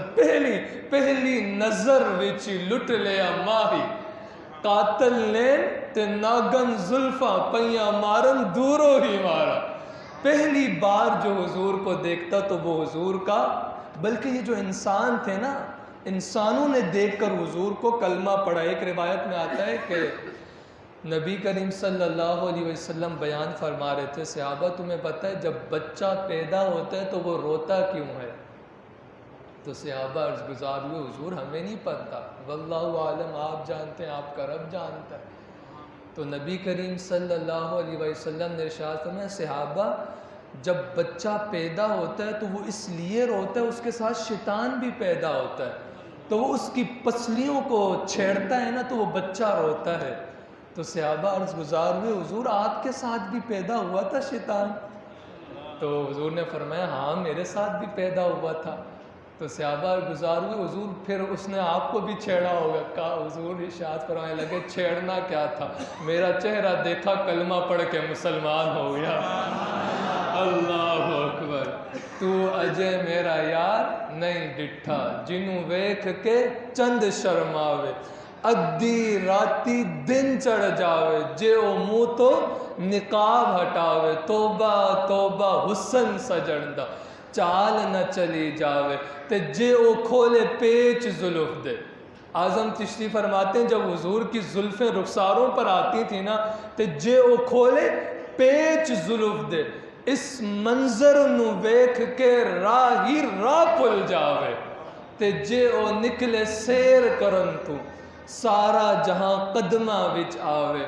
پہلی نظر وچ لٹ لیا ماہی، قاتل نے تے ناگن زلفاں پیاں مارن دوروں ہی مارا۔ پہلی بار جو حضور کو دیکھتا تو وہ حضور کا، بلکہ یہ جو انسان تھے نا، انسانوں نے دیکھ کر حضور کو کلمہ پڑھا۔ ایک روایت میں آتا ہے کہ نبی کریم صلی اللہ علیہ وسلم بیان فرما رہے تھے، صحابہ تمہیں پتہ ہے جب بچہ پیدا ہوتا ہے تو وہ روتا کیوں ہے؟ تو صحابہ عرض گزار ہوئے حضور ہمیں نہیں پتہ، واللہ عالم، آپ جانتے ہیں، آپ کا رب جانتا ہے۔ تو نبی کریم صلی اللہ علیہ وسلم نے ارشاد فرمایا صحابہ جب بچہ پیدا ہوتا ہے تو وہ اس لیے روتا ہے، اس کے ساتھ شیطان بھی پیدا ہوتا ہے، تو وہ اس کی پسلیوں کو چھیڑتا ہے نا تو وہ بچہ روتا ہے۔ تو صحابہ عرض گزار ہوئے حضور آپ کے ساتھ بھی پیدا ہوا تھا شیطان؟ تو حضور نے فرمایا ہاں میرے ساتھ بھی پیدا ہوا تھا۔ تو صحابہ گزار ہوئے حضور پھر اس نے آپ کو بھی چھیڑا ہوگا؟ کہا حضور ارشاد فرمانے لگے چھیڑنا کیا تھا، میرا چہرہ دیکھا کلمہ پڑھ کے مسلمان ہو گیا۔ اللہ اکبر۔ تو اجے میرا یار نہیں ڈٹھا، جنوں ویکھ کے چند شرماوے، ادھی راتی دن چڑھ جاوے، جے او منہ تو نقاب ہٹاوے، توبہ توبہ حسن سجن دا چال نہ چلی جاوے، تے جے او کھولے پیچ زلف دے۔ اعظم چشتی فرماتے ہیں جب حضور کی زلفیں رخساروں پر آتی تھی نا تے جے او کھولے پیچ زلف دے، اس منظر نو ویکھ کے راہی راہ پل جاوے، تے جے او نکلے سیر کرن تو سارا جہاں قدمہ وچ آوے،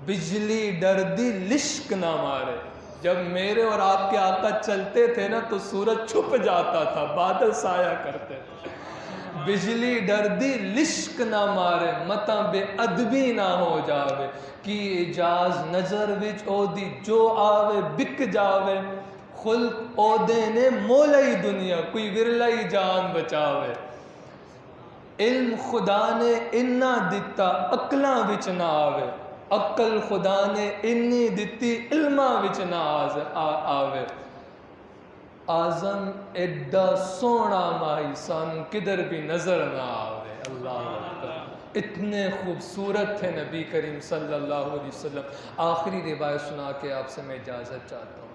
بجلی ڈردی لشک نہ مارے۔ جب میرے اور آپ کے آقا چلتے تھے نا تو سورج چھپ جاتا تھا، بادل سایہ کرتے تھے۔ بجلی ڈردی لشک نہ مارے، متاں بے ادبی نہ ہو جاوے، کی اجاز نظر وچ او دی جو آوے بک جاوے، خلق عہدے نے مولائی دنیا کوئی ورلائی جان بچاوے علم خدا نے انا دتا اقلاں وچ نہ آوے عقل خدا نے انی دتی علماں وچ نہ آوے آزم ایڈا سونا ماہی سانو کدھر بھی نظر نہ آوے اللہ اکبر اتنے خوبصورت تھے نبی کریم صلی اللہ علیہ وسلم آخری روایت سنا کے آپ سے میں اجازت چاہتا ہوں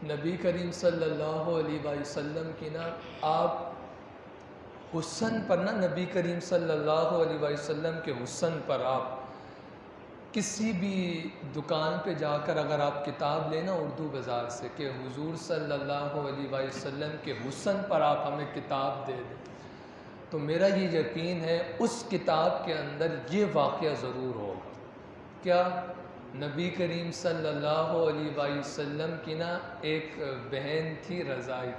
نبی کریم صلی اللہ علیہ وسلم کی نا آپ حسن پر نا نبی کریم صلی اللہ علیہ وسلم کے حسن پر آپ کسی بھی دکان پہ جا کر اگر آپ کتاب لینا اردو بازار سے کہ حضور صلی اللہ علیہ وسلم کے حسن پر آپ ہمیں کتاب دے دیں تو میرا یہ یقین ہے اس کتاب کے اندر یہ واقعہ ضرور ہوگا کیا نبی کریم صلی اللہ علیہ وسلم کی نا ایک بہن تھی رضائی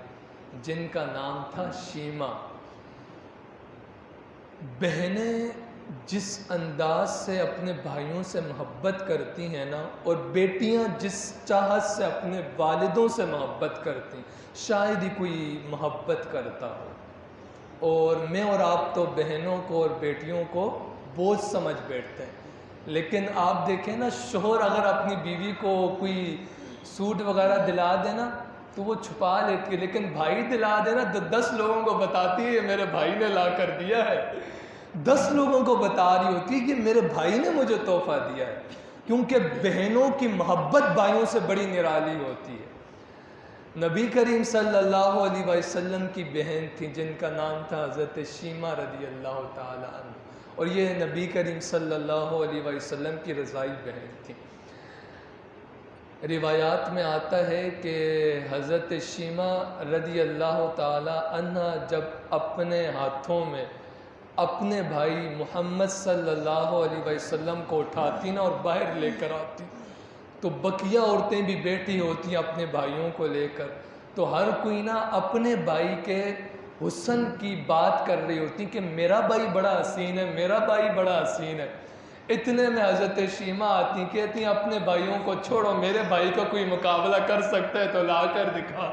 جن کا نام تھا شیما بہنیں جس انداز سے اپنے بھائیوں سے محبت کرتی ہیں نا اور بیٹیاں جس چاہت سے اپنے والدوں سے محبت کرتی ہیں شاید ہی کوئی محبت کرتا ہو اور میں اور آپ تو بہنوں کو اور بیٹیوں کو بوجھ سمجھ بیٹھتے ہیں لیکن آپ دیکھیں نا شوہر اگر اپنی بیوی کو کوئی سوٹ وغیرہ دلا دینا تو وہ چھپا لیتی ہے لیکن بھائی دلا دینا 10 لوگوں کو بتاتی ہے میرے بھائی نے لا کر دیا ہے 10 لوگوں کو بتا رہی ہوتی ہے کہ میرے بھائی نے مجھے تحفہ دیا ہے کیونکہ بہنوں کی محبت بھائیوں سے بڑی نرالی ہوتی ہے نبی کریم صلی اللہ علیہ وسلم کی بہن تھی جن کا نام تھا حضرت شیما رضی اللہ تعالی عنہ اور یہ نبی کریم صلی اللہ علیہ وسلم کی رضائی بہن تھی روایات میں آتا ہے کہ حضرت شیما رضی اللہ تعالی عنہ جب اپنے ہاتھوں میں اپنے بھائی محمد صلی اللہ علیہ وسلم کو اٹھاتی نا اور باہر لے کر آتی تو بقیہ عورتیں بھی بیٹھی ہوتی ہیں اپنے بھائیوں کو لے کر تو ہر کوئی نا اپنے بھائی کے حسن کی بات کر رہی ہوتی کہ میرا بھائی بڑا حسین ہے میرا بھائی بڑا حسین ہے اتنے میں حضرت شیما آتی کہتی ہیں اپنے بھائیوں کو چھوڑو میرے بھائی کا کوئی مقابلہ کر سکتا ہے تو لا کر دکھا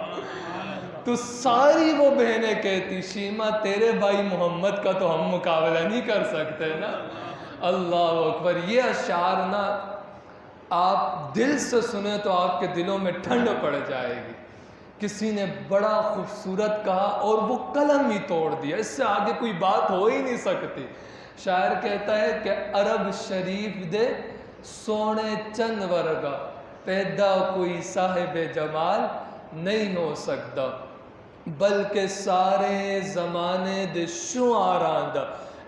تو ساری وہ بہنیں کہتی شیما تیرے بھائی محمد کا تو ہم مقابلہ نہیں کر سکتے نا اللہ اکبر یہ اشعار نا آپ دل سے سنیں تو آپ کے دلوں میں ٹھنڈ پڑ جائے گی کسی نے بڑا خوبصورت کہا اور وہ قلم ہی توڑ دیا اس سے آگے کوئی بات ہو ہی نہیں سکتی شاعر کہتا ہے کہ عرب شریف دے سونے چند ورگا پیدا کوئی صاحب جمال نہیں ہو سکتا بلکہ سارے زمانے دے شعراں دا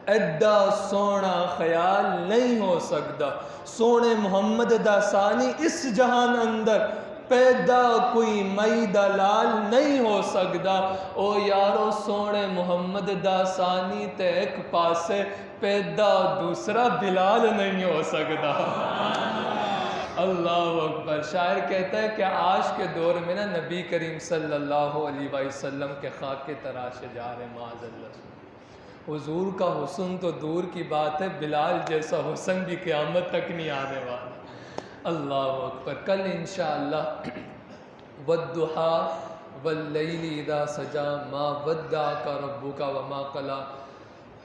ایڈا سونا خیال نہیں ہو سکتا سونے محمد دا ثانی اس جہان اندر پیدا کوئی مئی دا لال نہیں ہو سکتا او یارو سونے محمد دا ثانی تے ایک پاسے پیدا دوسرا بلال نہیں ہو سکتا اللہ اکبر شاعر کہتا ہے کہ آج کے دور میں نا نبی کریم صلی اللہ علیہ وسلم کے خاکے تراشے جا رہے معاذ اللہ حضور کا حسن تو دور کی بات ہے بلال جیسا حسن بھی قیامت تک نہیں آنے والا اللہ اکبر کل انشاءاللہ والضحى واللیل اذا سجا ما ودعک ربک وما قلی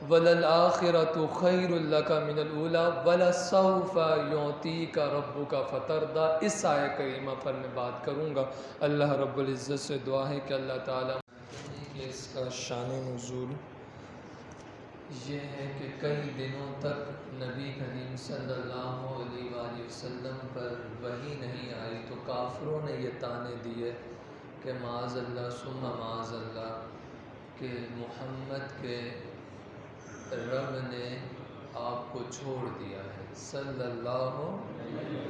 وَلَلْآخِرَةُ خَيْرٌ لَكَ مِنَ الْأُولَى وَلَسَوْفَ يُعْطِيكَ رَبُّكَ فَتَرْضَى اس آیہ کریمہ پر میں بات کروں گا اللہ رب العزت سے دعا ہے کہ اللہ تعالیٰ کہ اس کا شان نزول یہ ہے کہ کئی دنوں تک نبی کریم صلی اللہ علیہ وآلہ وسلم پر وحی نہیں آئی تو کافروں نے یہ طعنے دیے کہ معاذ اللہ ثم معاذ اللہ کہ محمد کے رب نے آپ کو چھوڑ دیا ہے صلی اللہ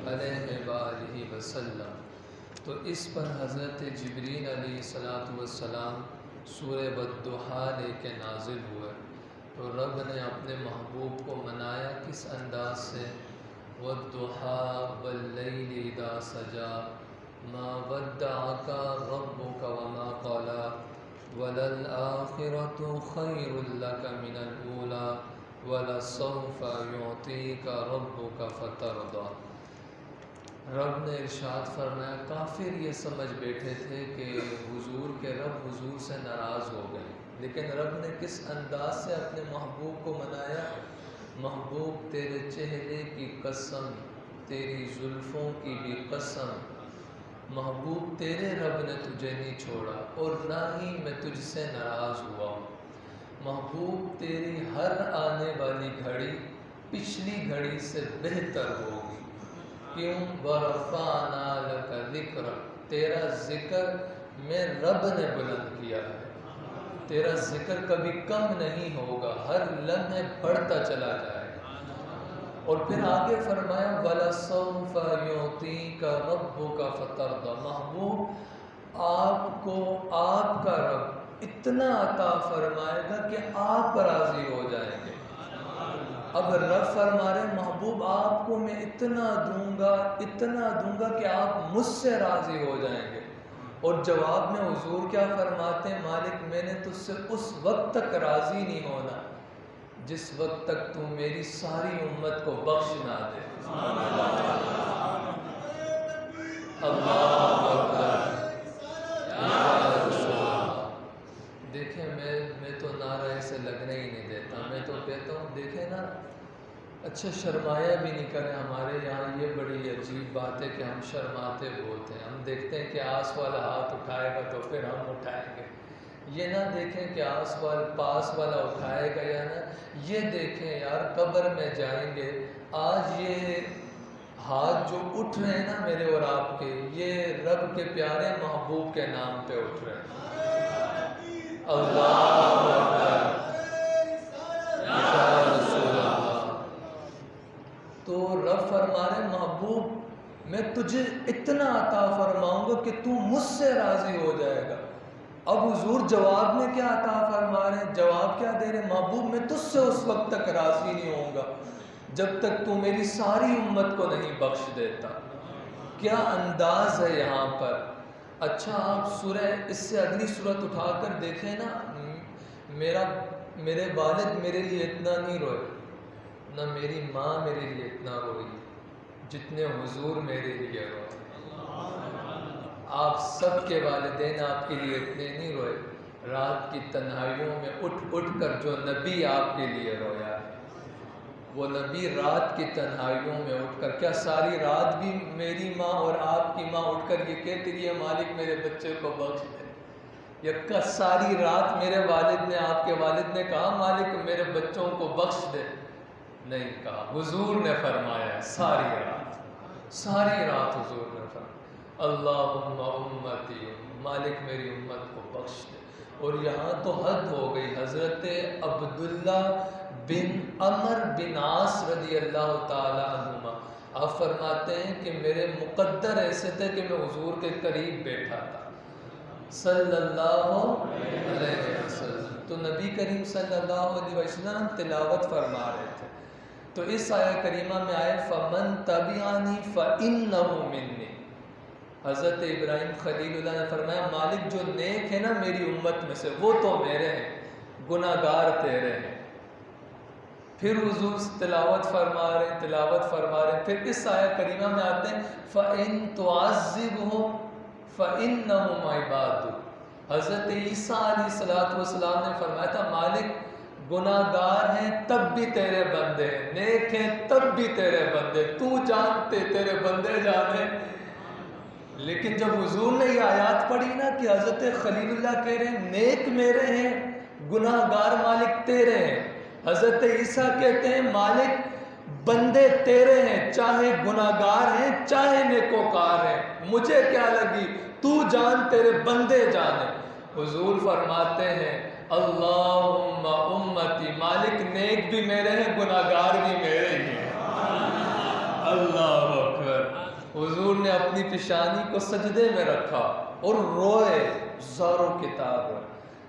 علیہ وآلہ وسلم تو اس پر حضرت جبریل علیہ السلام سورہ والضحیٰ لے کے نازل ہوئے تو رب نے اپنے محبوب کو منایا کس انداز سے والضحیٰ واللیل اذا سجا ما ودعک ربک وما قلی وَلَلْآخِرَةُ خَيْرٌ لَكَ مِنَ الْأُولَى وَلَسَوْفَ يُعْطِيكَ رَبُّكَ فَتَرْضَى رب نے ارشاد فرمایا، کافر یہ سمجھ بیٹھے تھے کہ حضور کے رب حضور سے ناراض ہو گئے، لیکن رب نے کس انداز سے اپنے محبوب کو منایا؟ محبوب تیرے چہرے کی قسم، تیری زلفوں کی بھی قسم، محبوب تیرے رب نے تجھے نہیں چھوڑا اور نہ ہی میں تجھ سے ناراض ہوا ہوں۔ محبوب تیری ہر آنے والی گھڑی پچھلی گھڑی سے بہتر ہوگی، کیوں؟ وَرَفَعْنَا لَكَ ذِكْرَكَ، تیرا ذکر میں رب نے بلند کیا ہے، تیرا ذکر کبھی کم نہیں ہوگا، ہر لمحے بڑھتا چلا جائے گا۔ اور پھر آگے فرمایا وَلَسَوْفَ يُعْطِيكَ رَبُّكَ فَتَرْضَىٰ، محبوب آپ کو آپ کا رب اتنا عطا فرمائے گا کہ آپ راضی ہو جائیں گے۔ اب رب فرما رہے محبوب آپ کو میں اتنا دوں گا کہ آپ مجھ سے راضی ہو جائیں گے۔ اور جواب میں حضور کیا فرماتے ہیں؟ مالک میں نے تجھ سے اس وقت تک راضی نہیں ہونا جس وقت تک تو میری ساری امت کو بخش نہ دے۔ اللہ اکبر، یا رسول اللہ۔ دیکھیں میں تو نعرہ سے لگنے ہی نہیں دیتا، میں تو کہتا ہوں دیکھیں نا، اچھا شرمایا بھی نہیں کریں۔ ہمارے یہاں یہ بڑی عجیب بات ہے کہ ہم شرماتے بولتے ہیں، ہم دیکھتے ہیں کہ آس والا ہاتھ اٹھائے گا تو پھر ہم اٹھائیں گے، یہ نہ دیکھیں کہ پاس والا اٹھائے گا یا نہ، یہ دیکھیں یار قبر میں جائیں گے، آج یہ ہاتھ جو اٹھ رہے ہیں نا میرے اور آپ کے، یہ رب کے پیارے محبوب کے نام پہ اٹھ رہے ہیں۔ اللہ اکبر، یا رسول اللہ۔ تو رب فرما رہے محبوب میں تجھے اتنا عطا فرماؤں گا کہ تو مجھ سے راضی ہو جائے گا۔ اب حضور جواب میں کیا عطا فرما رہے ہیں؟ جواب کیا دے رہے ہیں؟ محبوب میں تجھ سے اس وقت تک راضی نہیں ہوں گا جب تک تو میری ساری امت کو نہیں بخش دیتا۔ کیا انداز ہے یہاں پر! اچھا آپ اس سے اگلی صورت اٹھا کر دیکھیں نا، میرے والد میرے لیے اتنا نہیں روئے، نہ میری ماں میرے لیے اتنا روئی جتنے حضور میرے لیے روئے۔ آپ سب کے والدین آپ کے لیے اتنے نہیں روئے، رات کی تنہائیوں میں اٹھ کر جو نبی آپ کے لیے رویا ہے، وہ نبی رات کی تنہائیوں میں اٹھ کر، کیا ساری رات بھی میری ماں اور آپ کی ماں اٹھ کر یہ کہتی رہی ہے مالک میرے بچے کو بخش دے؟ یا ساری رات میرے والد نے، آپ کے والد نے کہا مالک میرے بچوں کو بخش دے؟ نہیں کہا، حضور نے فرمایا ساری رات حضور نے فرمایا اللہم امتی، مالک میری امت کو بخش دے۔ اور یہاں تو حد ہو گئی، حضرت عبداللہ بن عمر بن عاص رضی اللہ تعالی عنہما آپ فرماتے ہیں کہ میرے مقدر ایسے تھے کہ میں حضور کے قریب بیٹھا تھا صلی اللہ علیہ وسلم، تو نبی کریم صلی اللہ علیہ وسلم تلاوت فرما رہے تھے، تو اس آیہ کریمہ میں آئے فَمَن تَبِعَنِي فَإِنَّهُ مِنِّي۔ حضرت ابراہیم خلیل اللہ نے فرمایا مالک جو نیک ہے نا میری امت میں سے وہ تو میرے ہیں، گناہگار تیرے ہیں۔ پھر حضور تلاوت فرما رہے ہیں، پھر اس آیہ کریمہ میں آتے ہیں فَإِن تُعَذِّبْهُمْ فَإِنَّهُمْ عِبَادُكَ۔ حضرت عیسیٰ علیہ السلام نے فرمایا تھا مالک گناہگار ہیں تب بھی تیرے بندے ہیں، نیک ہیں تب بھی تیرے بندے، تو جانتے تیرے بندے جانے۔ لیکن جب حضور نے یہ آیات پڑھی نا کہ حضرت خلیل اللہ کہہ رہے ہیں نیک میرے ہیں، گناہگار مالک تیرے ہیں، حضرت عیسیٰ کہتے ہیں مالک بندے تیرے ہیں، چاہے گناہگار ہیں چاہے نیکوکار ہیں، مجھے کیا لگی، تو جان تیرے بندے جانے۔ حضور فرماتے ہیں اللہم امتی، مالک نیک بھی میرے ہیں گناہگار بھی میرے ہی ہیں۔ اللہ اکبر۔ حضور نے اپنی پیشانی کو سجدے میں رکھا اور روئے زارو کتاب۔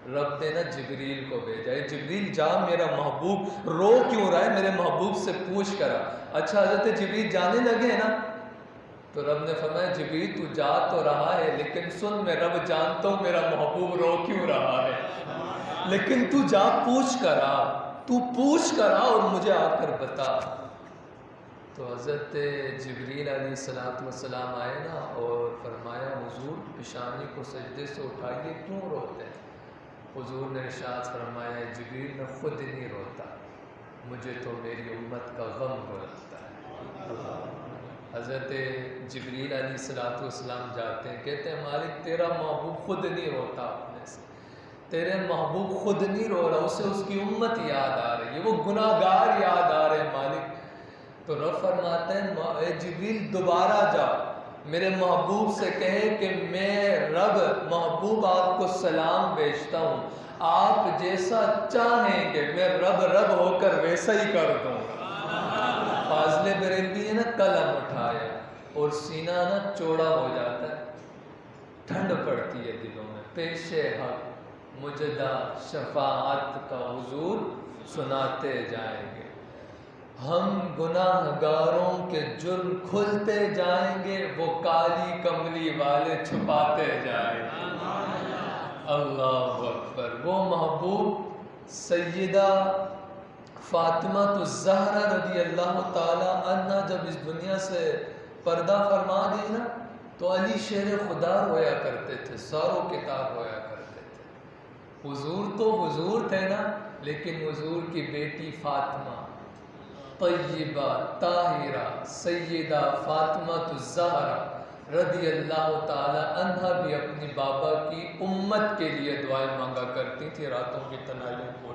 رب نے نا جبریل کو بھیجا، جبریل جا میرا محبوب رو کیوں رہا ہے، میرے محبوب سے پوچھ کرا۔ اچھا حضرت جبریل جانے لگے نا تو رب نے فرمایا جبریل تو جا تو رہا ہے لیکن سن، میں رب جانتا ہوں میرا محبوب رو کیوں رہا ہے، لیکن تو جا پوچھ کر آ اور مجھے آ کر بتا۔ تو تو حضرت جبریل علیہ السلام آئے نا اور فرمایا حضور پیشانی کو سجدے سے اٹھائیے، کیوں روتے ہیں؟ حضور نے ارشاد فرمایا جبریل میں خود نہیں روتا، مجھے تو میری امت کا غم رلاتا ہے۔ حضرت جبریل علیہ السلام جاتے ہیں، کہتے ہیں مالک تیرا محبوب خود نہیں روتا اپنے سے، تیرے محبوب خود نہیں رو رہا، اسے اس کی امت یاد آ رہی ہے، وہ گناہ گار یاد آ رہے ہیں مالک۔ تو رب فرماتے ہیں اے جبریل دوبارہ جا، میرے محبوب سے کہے کہ میں رب محبوب آپ کو سلام بھیجتا ہوں، آپ جیسا چاہیں گے میں رب ہو کر ویسا ہی کر دوں گا۔ فاضل بریلوی نے نا قلم اٹھایا اور سینہ نا چوڑا ہو جاتا ہے، ٹھنڈ پڑتی ہے دلوں میں۔ پیش حق مجدہ شفاعت کا حضور سناتے جائیں گے، ہم گناہ گاروں کے جرم کھلتے جائیں گے، وہ کالی کملی والے چھپاتے جائیں گے۔ اللہ اکبر۔ وہ محبوب سیدہ فاطمہ الزہرا رضی اللہ تعالی عنہ جب اس دنیا سے پردہ فرما گئی نا تو علی شیر خدا رویا کرتے تھے، ساروں کتاب رویا کرتے تھے۔ حضور تو حضور تھے نا، لیکن حضور کی بیٹی فاطمہ طیبہ طاہرہ سیدہ فاطمہ الزہرا رضی اللہ تعالی عنہ بھی اپنی بابا کی امت کے لیے دعائیں مانگا کرتی تھی راتوں کی تنہائیوں کو۔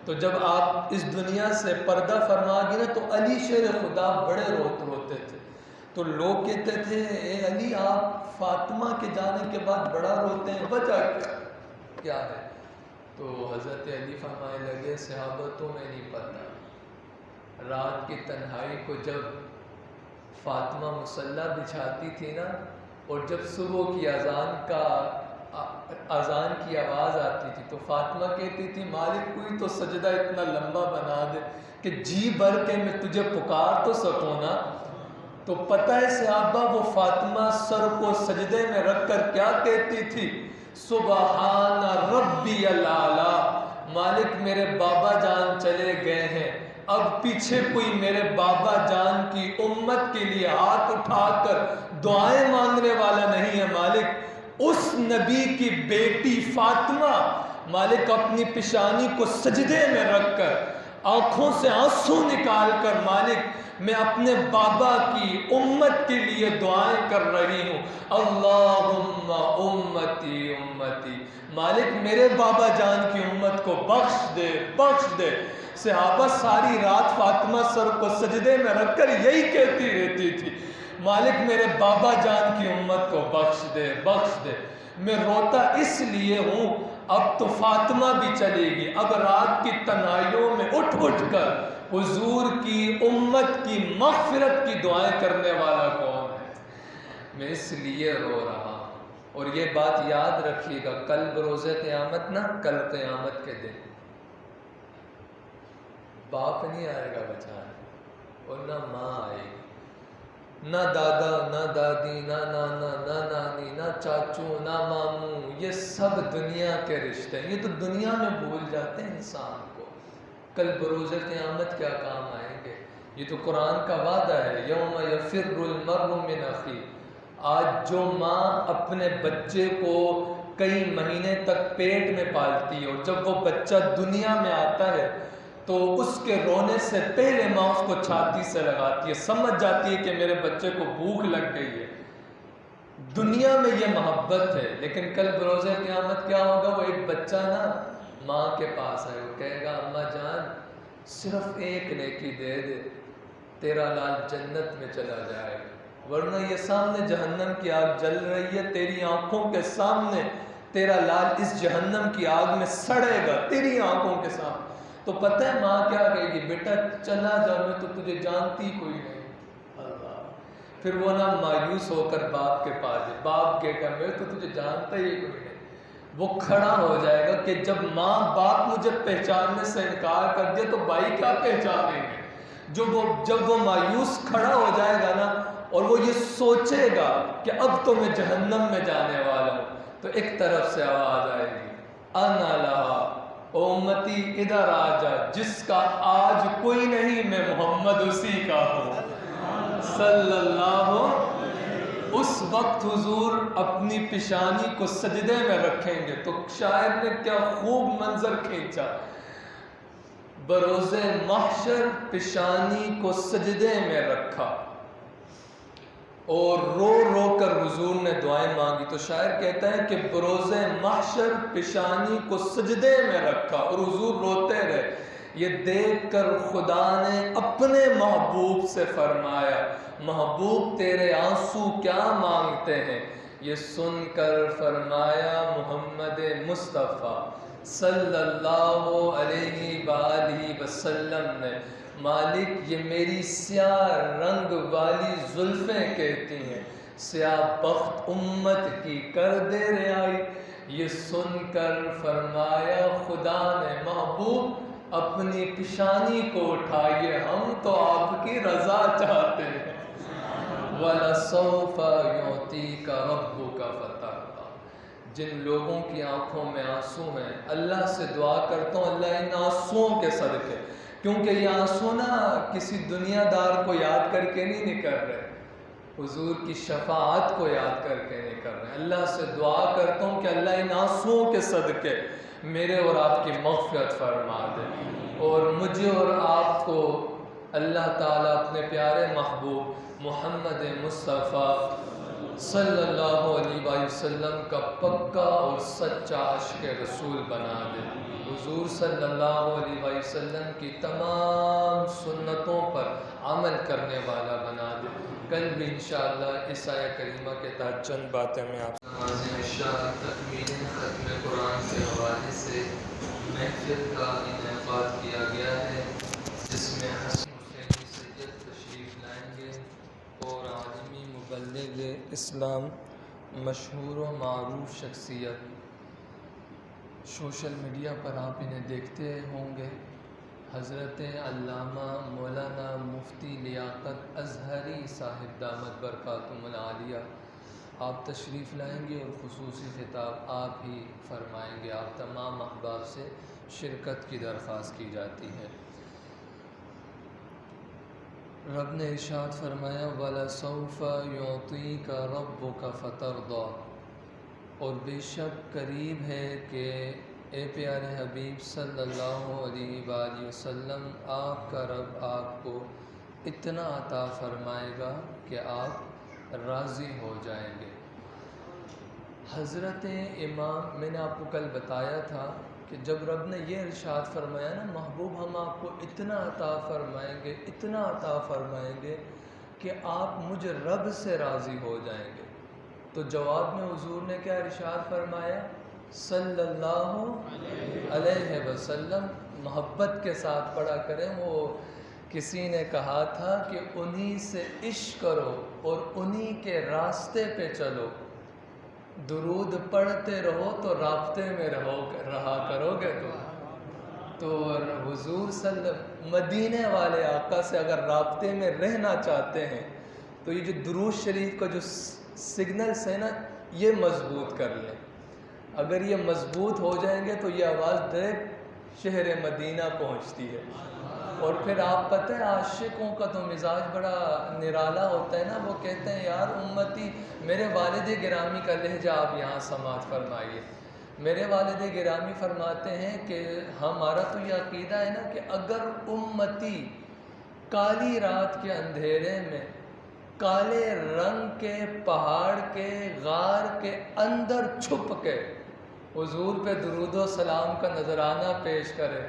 تو جب آپ اس دنیا سے پردہ فرما گئے نا تو علی شیر خدا بڑے روتے تھے، تو لوگ کہتے تھے اے علی آپ فاطمہ کے جانے کے بعد بڑا روتے ہیں، وجہ کیا ہے؟ تو حضرت علی فرمانے لگے صحابہ تمہیں نہیں پتہ، رات کی تنہائی کو جب فاطمہ مصلی بچھاتی تھی نا اور جب صبح کی اذان کی آواز آتی تھی تو فاطمہ کہتی تھی مالک کوئی تو سجدہ اتنا لمبا بنا دے کہ جی بھر کے میں تجھے پکار تو سکوں نا۔ تو پتہ ہے صحابہ وہ فاطمہ سر کو سجدے میں رکھ کر کیا کہتی تھی؟ سبحان ربی الاعلی، مالک میرے بابا جان چلے گئے ہیں، اب پیچھے کوئی میرے بابا جان کی امت کے لیے ہاتھ اٹھا کر دعائیں مانگنے والا نہیں ہے مالک۔ اس نبی کی بیٹی فاطمہ مالک اپنی پیشانی کو سجدے میں رکھ کر آنکھوں سے آنسو نکال کر مالک میں اپنے بابا کی امت کے لیے دعائیں کر رہی ہوں، اللہم امتی امتی، مالک میرے بابا جان کی امت کو بخش دے بخش دے۔ صحابہ ساری رات فاطمہ سر کو سجدے میں رکھ کر یہی کہتی رہتی تھی مالک میرے بابا جان کی امت کو بخش دے بخش دے۔ میں روتا اس لیے ہوں اب تو فاطمہ بھی چلے گی، اب رات کی تنہائیوں میں اٹھ کر حضور کی امت کی مغفرت کی دعائیں کرنے والا کون ہے؟ میں اس لیے رو رہا ہوں۔ اور یہ بات یاد رکھیے گا، کل بروز قیامت نا، کل قیامت کے دن باپ نہیں آئے گا بچانے اور نہ ماں آئے گی، نہ دادا نہ دادی نہ نانا نہ نانی نہ چاچو نہ ماموں، یہ سب دنیا کے رشتے ہیں، یہ تو دنیا میں بھول جاتے ہیں انسان کو۔ کل بروز قیامت کیا کام آئیں گے؟ یہ تو قرآن کا وعدہ ہے، یوم یفر المرء من اخیہ۔ آج جو ماں اپنے بچے کو کئی مہینے تک پیٹ میں پالتی ہے اور جب وہ بچہ دنیا میں آتا ہے تو اس کے رونے سے پہلے ماں اس کو چھاتی سے لگاتی ہے، سمجھ جاتی ہے کہ میرے بچے کو بھوک لگ گئی ہے۔ دنیا میں یہ محبت ہے، لیکن کل بروز قیامت کیا ہوگا؟ وہ ایک بچہ نا ماں کے پاس آئے، وہ کہے گا اماں جان صرف ایک نیکی دے دے، تیرا لال جنت میں چلا جائے گا، ورنہ یہ سامنے جہنم کی آگ جل رہی ہے، تیری آنکھوں کے سامنے تیرا لال اس جہنم کی آگ میں سڑے گا تیری آنکھوں کے سامنے۔ تو پتہ ہے ماں کیا کہے گی؟ بیٹا چلا جا، میں تو تجھے جانتی کوئی نہیں۔ اللہ، پھر وہ نا مایوس ہو کر باپ کے پاس جائے، باپ کہے گا میں تو تجھے جانتا ہی کوئی نہیں۔ وہ کھڑا ہو جائے گا کہ جب ماں باپ مجھے پہچاننے سے انکار کر دیا تو بھائی کیا پہچانیں گے؟ جب وہ مایوس کھڑا ہو جائے گا نا اور وہ یہ سوچے گا کہ اب تو میں جہنم میں جانے والا ہوں، تو ایک طرف سے آواز آئے گی انا لہا او امتی ادھر آ جا، جس کا آج کوئی نہیں میں محمد اسی کا ہوں صلی اللہ۔ اس وقت حضور اپنی پیشانی کو سجدے میں رکھیں گے، تو شاعر نے کیا خوب منظر کھینچا، بروز محشر پیشانی کو سجدے میں رکھا اور رو رو کر حضور نے دعائیں مانگی۔ تو شاعر کہتا ہے کہ بروز محشر پیشانی کو سجدے میں رکھا اور حضور روتے رہے۔ یہ دیکھ کر خدا نے اپنے محبوب سے فرمایا، محبوب تیرے آنسو کیا مانگتے ہیں؟ یہ سن کر فرمایا محمد مصطفیٰ صلی اللہ علیہ وآلہ وسلم نے، مالک یہ میری سیاہ رنگ والی زلفیں کہتی ہیں، سیاہ بخت امت کی کر دے رہائی۔ یہ سن کر فرمایا خدا نے، محبوب اپنی پیشانی کو اٹھائیے، ہم تو آپ کی رضا چاہتے ہیں۔ وَلَسَوْفَ يُعْطِيكَ رَبُّكَ فَتَرْضَىٰ۔ جن لوگوں کی آنکھوں میں آنسو ہیں، اللہ سے دعا کرتا ہوں اللہ ان آنسوؤں کے صدقے، کیونکہ یہ آنسو نا کسی دنیا دار کو یاد کر کے نہیں نکل رہے، حضور کی شفاعت کو یاد کر کے نکل رہے ہیں۔ اللہ سے دعا کرتا ہوں کہ اللہ ان آنسوؤں کے صدقے میرے اور آپ کی مغفرت فرما دے، اور مجھے اور آپ کو اللہ تعالیٰ اپنے پیارے محبوب محمد مصطفیٰ صلی اللہ علیہ وآلہ وسلم کا پکا اور سچا عاشق رسول بنا دے، حضور صلی اللہ علیہ وآلہ وسلم کی تمام سنتوں پر عمل کرنے والا بنا دے۔ کل بھی انشاءاللہ اس آیہ کریمہ کے تحت چند باتیں میں آپ نماز عشاء تکمیل ختم قرآن کے حوالے سے محفل کا انعقاد کیا گیا ہے، جس میں حسن حسینی سید تشریف لائیں گے اور عالمی مبلغ اسلام، مشہور و معروف شخصیت، سوشل میڈیا پر آپ انہیں دیکھتے ہوں گے، حضرت علامہ مولانا مفتی لیاقت اظہری صاحب دامت برکاتہم العالیہ، آپ تشریف لائیں گے اور خصوصی خطاب آپ ہی فرمائیں گے۔ آپ تمام احباب سے شرکت کی درخواست کی جاتی ہے۔ رب نے ارشاد فرمایا وَلَسَوْفَ يُعْطِيكَ رَبُّكَ فَتَرْضَىٰ، اور بے شک قریب ہے کہ اے پیارے حبیب صلی اللہ علیہ وآلہ وسلم، آپ کا رب آپ کو اتنا عطا فرمائے گا کہ آپ راضی ہو جائیں گے۔ حضرت امام، میں نے آپ کو کل بتایا تھا کہ جب رب نے یہ ارشاد فرمایا نا، محبوب ہم آپ کو اتنا عطا فرمائیں گے، اتنا عطا فرمائیں گے کہ آپ مجھ رب سے راضی ہو جائیں گے، تو جواب میں حضور نے کیا ارشاد فرمایا صلی اللہ علیہ وسلم، محبت کے ساتھ پڑھا کریں۔ وہ کسی نے کہا تھا کہ انہی سے عشق کرو اور انہی کے راستے پہ چلو، درود پڑھتے رہو تو رابطے میں رہا کرو گے۔ تو حضور مدینے والے آقا سے اگر رابطے میں رہنا چاہتے ہیں تو یہ جو درود شریف کا جو سگنلز ہے نا، یہ مضبوط کر لیں۔ اگر یہ مضبوط ہو جائیں گے تو یہ آواز ڈائریکٹ شہر مدینہ پہنچتی ہے، اور پھر آپ پتہ ہے عاشقوں کا تو مزاج بڑا نرالا ہوتا ہے نا، وہ کہتے ہیں یار امتی، میرے والد گرامی کا لہجہ آپ یہاں سماعت فرمائیے۔ میرے والد گرامی فرماتے ہیں کہ ہمارا تو یہ عقیدہ ہے نا کہ اگر امتی کالی رات کے اندھیرے میں کالے رنگ کے پہاڑ کے غار کے اندر چھپ کے حضور پہ درود و سلام کا نذرانہ پیش کرے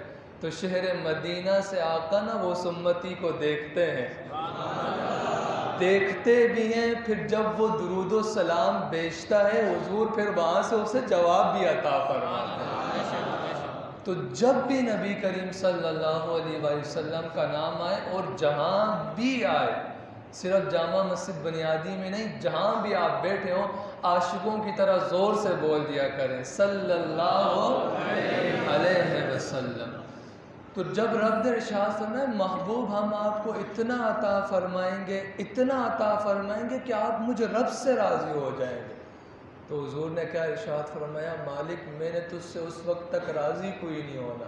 تو شہر مدینہ سے آقا نا وہ اس امتی کو دیکھتے ہیں، دیکھتے بھی ہیں، پھر جب وہ درود و سلام بیچتا ہے حضور پھر وہاں سے اسے جواب بھی عطا فرماتے ہیں۔ تو جب بھی نبی کریم صلی اللہ علیہ وآلہ وسلم کا نام آئے اور جہاں بھی آئے، صرف جامع مسجد بنیادی میں نہیں، جہاں بھی آپ بیٹھے ہوں عاشقوں کی طرح زور سے بول دیا کریں صلی اللہ علیہ وسلم۔ تو جب رب نے ارشاد فرمایا محبوب ہم آپ کو اتنا عطا فرمائیں گے، اتنا عطا فرمائیں گے کہ آپ مجھ رب سے راضی ہو جائیں گے، تو حضور نے کیا ارشاد فرمایا، مالک میں نے تجھ سے اس وقت تک راضی کوئی نہیں ہونا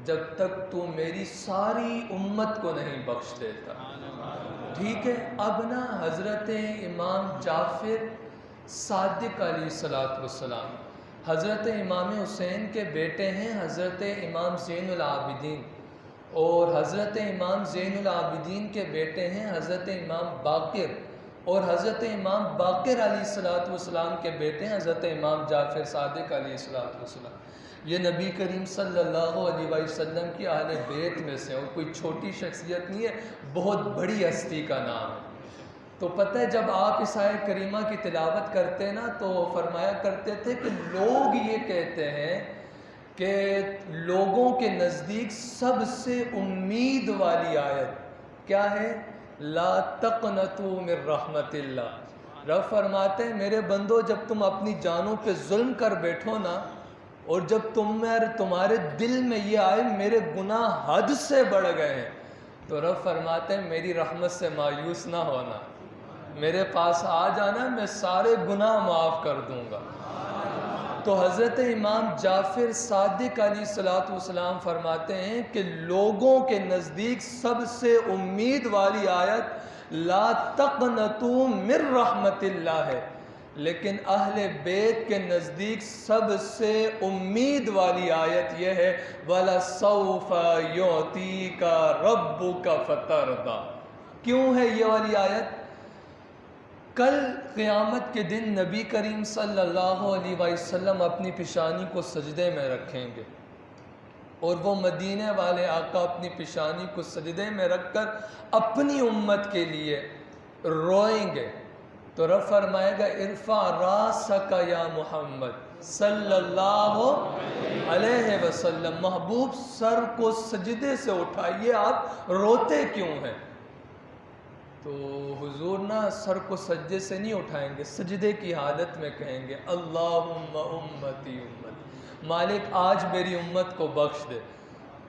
جب تک تو میری ساری امت کو نہیں بخش دیتا۔ ٹھیک ہے، اب نا حضرت امام جعفر صادق علیہ السلام حضرت امام حسین کے بیٹے ہیں، حضرت امام زین العابدین، اور حضرت امام زین العابدین کے بیٹے ہیں حضرت امام باقر، اور حضرت امام باقر علیہ السلام کے بیٹے ہیں حضرت امام جعفر صادق علیہ السلام۔ یہ نبی کریم صلی اللہ علیہ وسلم کی اہل بیت میں سے، اور کوئی چھوٹی شخصیت نہیں ہے، بہت بڑی ہستی کا نام ہے۔ تو پتہ ہے جب آپ اس آیت کریمہ کی تلاوت کرتے نا تو فرمایا کرتے تھے کہ لوگ یہ کہتے ہیں کہ لوگوں کے نزدیک سب سے امید والی آیت کیا ہے؟ لا تقنطوا من رحمت اللہ۔ رب فرماتے ہیں میرے بندو، جب تم اپنی جانوں پہ ظلم کر بیٹھو نا، اور جب تمہارے دل میں یہ آئے میرے گناہ حد سے بڑھ گئے ہیں، تو رب فرماتے ہیں میری رحمت سے مایوس نہ ہونا، میرے پاس آ جانا، میں سارے گناہ معاف کر دوں گا۔ تو حضرت امام جعفر صادق علیہ السلام فرماتے ہیں کہ لوگوں کے نزدیک سب سے امید والی آیت لا تقنطوا من رحمت اللہ ہے، لیکن اہل بیت کے نزدیک سب سے امید والی آیت یہ ہے وَلَسَوْفَ يُعْطِيكَ رَبُّكَ فَتَرْضَىٰ۔ کیوں ہے یہ والی آیت؟ کل قیامت کے دن نبی کریم صلی اللہ علیہ وسلم اپنی پیشانی کو سجدے میں رکھیں گے، اور وہ مدینے والے آقا اپنی پیشانی کو سجدے میں رکھ کر اپنی امت کے لیے روئیں گے۔ تو رب فرمائے گا ارفع راسک یا محمد صلی اللہ علیہ وسلم، محبوب سر کو سجدے سے اٹھائیے، آپ روتے کیوں ہیں؟ تو حضور نا سر کو سجدے سے نہیں اٹھائیں گے، سجدے کی حالت میں کہیں گے اللہم امتی امت، مالک آج میری امت کو بخش دے۔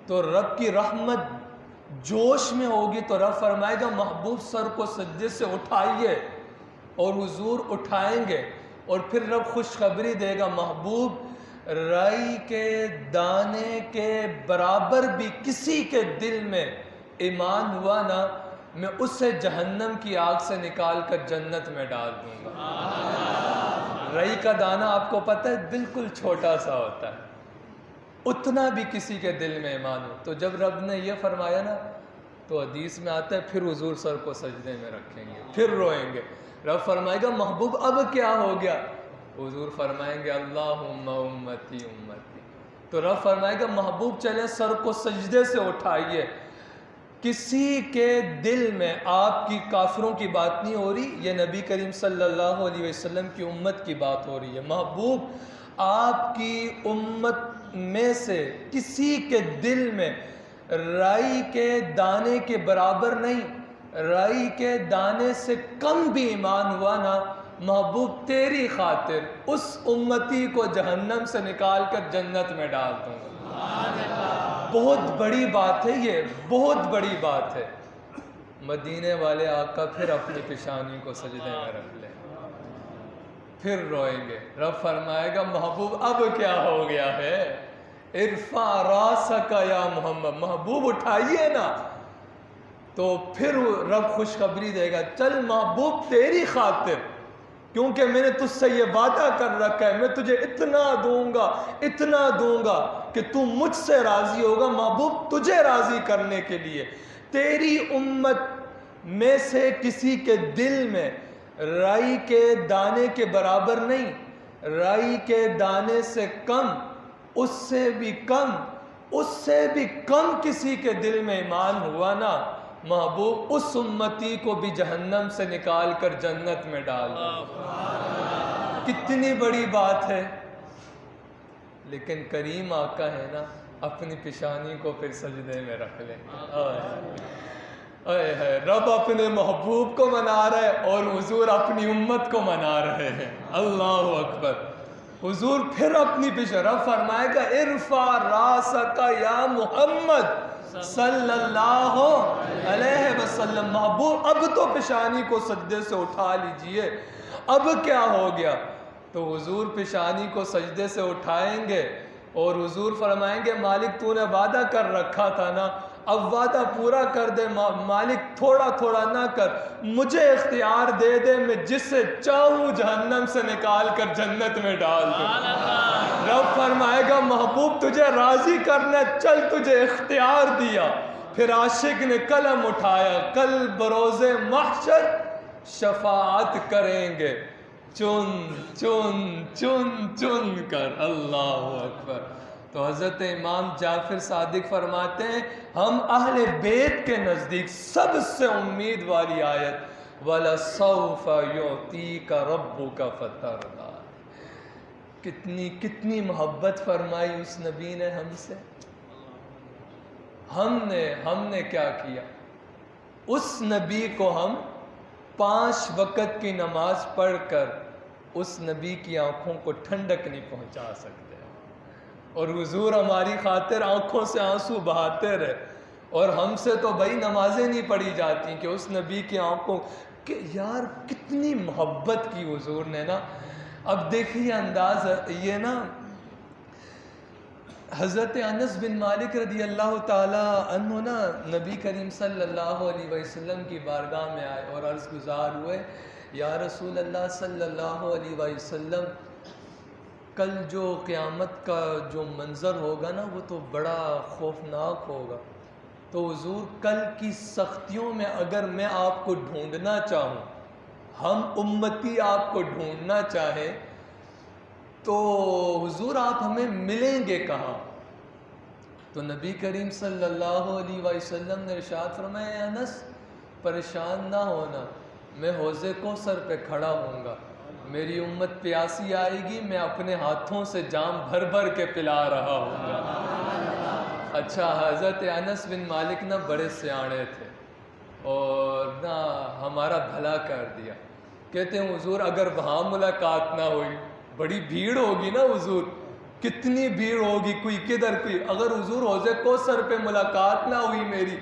تو رب کی رحمت جوش میں ہوگی تو رب فرمائے گا محبوب سر کو سجدے سے اٹھائیے، اور حضور اٹھائیں گے، اور پھر رب خوشخبری دے گا محبوب رائی کے دانے کے برابر بھی کسی کے دل میں ایمان ہوا نا، میں اسے جہنم کی آگ سے نکال کر جنت میں ڈال دوں گا۔ رائی کا دانہ آپ کو پتہ ہے بالکل چھوٹا سا ہوتا ہے، اتنا بھی کسی کے دل میں ایمان ہو۔ تو جب رب نے یہ فرمایا نا تو حدیث میں آتا ہے پھر حضور سر کو سجدے میں رکھیں گے، پھر روئیں گے۔ رب فرمائے گا محبوب اب کیا ہو گیا؟ حضور فرمائیں گے اللہم امتی امتی۔ تو رب فرمائے گا محبوب چلے سر کو سجدے سے اٹھائیے۔ کسی کے دل میں آپ کی کافروں کی بات نہیں ہو رہی، یہ نبی کریم صلی اللہ علیہ وسلم کی امت کی بات ہو رہی ہے۔ محبوب آپ کی امت میں سے کسی کے دل میں رائی کے دانے کے برابر نہیں، رائی کے دانے سے کم بھی ایمان ہوا نا، محبوب تیری خاطر اس امتی کو جہنم سے نکال کر جنت میں ڈال دوں گا۔ بہت بڑی بات ہے، یہ بہت بڑی بات ہے۔ مدینے والے آقا پھر اپنی پیشانی کو سجدے میں رکھ لیں، پھر روئیں گے۔ رب فرمائے گا محبوب اب کیا ہو گیا ہے؟ ارفع راسک یا محمد، محبوب اٹھائیے نا۔ تو پھر رب خوشخبری دے گا چل محبوب تیری خاطر، کیونکہ میں نے تجھ سے یہ وعدہ کر رکھا ہے، میں تجھے اتنا دوں گا، اتنا دوں گا کہ تو مجھ سے راضی ہوگا۔ محبوب تجھے راضی کرنے کے لیے تیری امت میں سے کسی کے دل میں رائی کے دانے کے برابر نہیں، رائی کے دانے سے کم، اس سے بھی کم، اس سے بھی کم کسی کے دل میں ایمان ہوا نا، محبوب اس امتی کو بھی جہنم سے نکال کر جنت میں ڈال دو۔ کتنی بڑی بات ہے۔ لیکن کریم آقا ہے نا، اپنی پیشانی کو پھر سجدے میں رکھ لیں۔ رب اپنے محبوب کو منا رہے اور حضور اپنی امت کو منا رہے ہیں۔ اللہ اکبر۔ حضور پھر اپنی پیشانی، رب فرمائے گا ارفع راسک یا محمد صلی اللہ علیہ وسلم، محبوب اب تو پیشانی کو سجدے سے اٹھا لیجئے۔ اب کیا ہو گیا؟ تو حضور پیشانی کو سجدے سے اٹھائیں گے اور حضور فرمائیں گے مالک تو نے وعدہ کر رکھا تھا نا، اب وعدہ پورا کر دے مالک، تھوڑا تھوڑا نہ کر، مجھے اختیار دے دے، میں جسے چاہوں جہنم سے نکال کر جنت میں ڈال دوں۔ رب فرمائے گا محبوب تجھے راضی کرنا، چل تجھے اختیار دیا۔ پھر عاشق نے قلم اٹھایا، کل بروز محشر شفاعت کریں گے چن چن چن چن کر۔ اللہ اکبر۔ تو حضرت امام جعفر صادق فرماتے ہیں ہم اہل بیت کے نزدیک سب سے امید والی آیت وَلَسَوْفَ يُعْطِيكَ رَبُّكَ فَتَرْضَىٰ، کتنی محبت فرمائی اس نبی نے ہم سے۔ ہم نے کیا کیا؟ اس نبی کو ہم 5 وقت کی نماز پڑھ کر اس نبی کی آنکھوں کو ٹھنڈک نہیں پہنچا سکتے، اور حضور ہماری خاطر آنکھوں سے آنسو بہاتے رہے، اور ہم سے تو بھائی نمازیں نہیں پڑھی جاتی کہ اس نبی کی آنکھوں کہ یار کتنی محبت کی حضور نے نا۔ اب دیکھیے انداز یہ نا، حضرت انس بن مالک رضی اللہ تعالی عنہ نا نبی کریم صلی اللہ علیہ وسلم کی بارگاہ میں آئے اور عرض گزار ہوئے یا رسول اللہ صلی اللہ علیہ وسلم، کل جو قیامت کا جو منظر ہوگا نا وہ تو بڑا خوفناک ہوگا، تو حضور کل کی سختیوں میں اگر میں آپ کو ڈھونڈنا چاہوں، ہم امتی آپ کو ڈھونڈنا چاہیں تو حضور آپ ہمیں ملیں گے کہاں؟ تو نبی کریم صلی اللہ علیہ وسلم نے ارشاد فرمایا انس پریشان نہ ہونا، میں حوض کوثر پہ کھڑا ہوں گا، میری امت پیاسی آئے گی، میں اپنے ہاتھوں سے جام بھر بھر کے پلا رہا ہوں گا۔ اچھا حضرت انس بن مالک نا بڑے سیانے تھے اور نا ہمارا بھلا کر دیا، کہتے ہیں حضور اگر وہاں ملاقات نہ ہوئی، بڑی بھیڑ ہوگی نا حضور، کتنی بھیڑ ہوگی، کوئی کدھر کوئی، اگر حضور حوض کوثر پہ ملاقات نہ ہوئی میری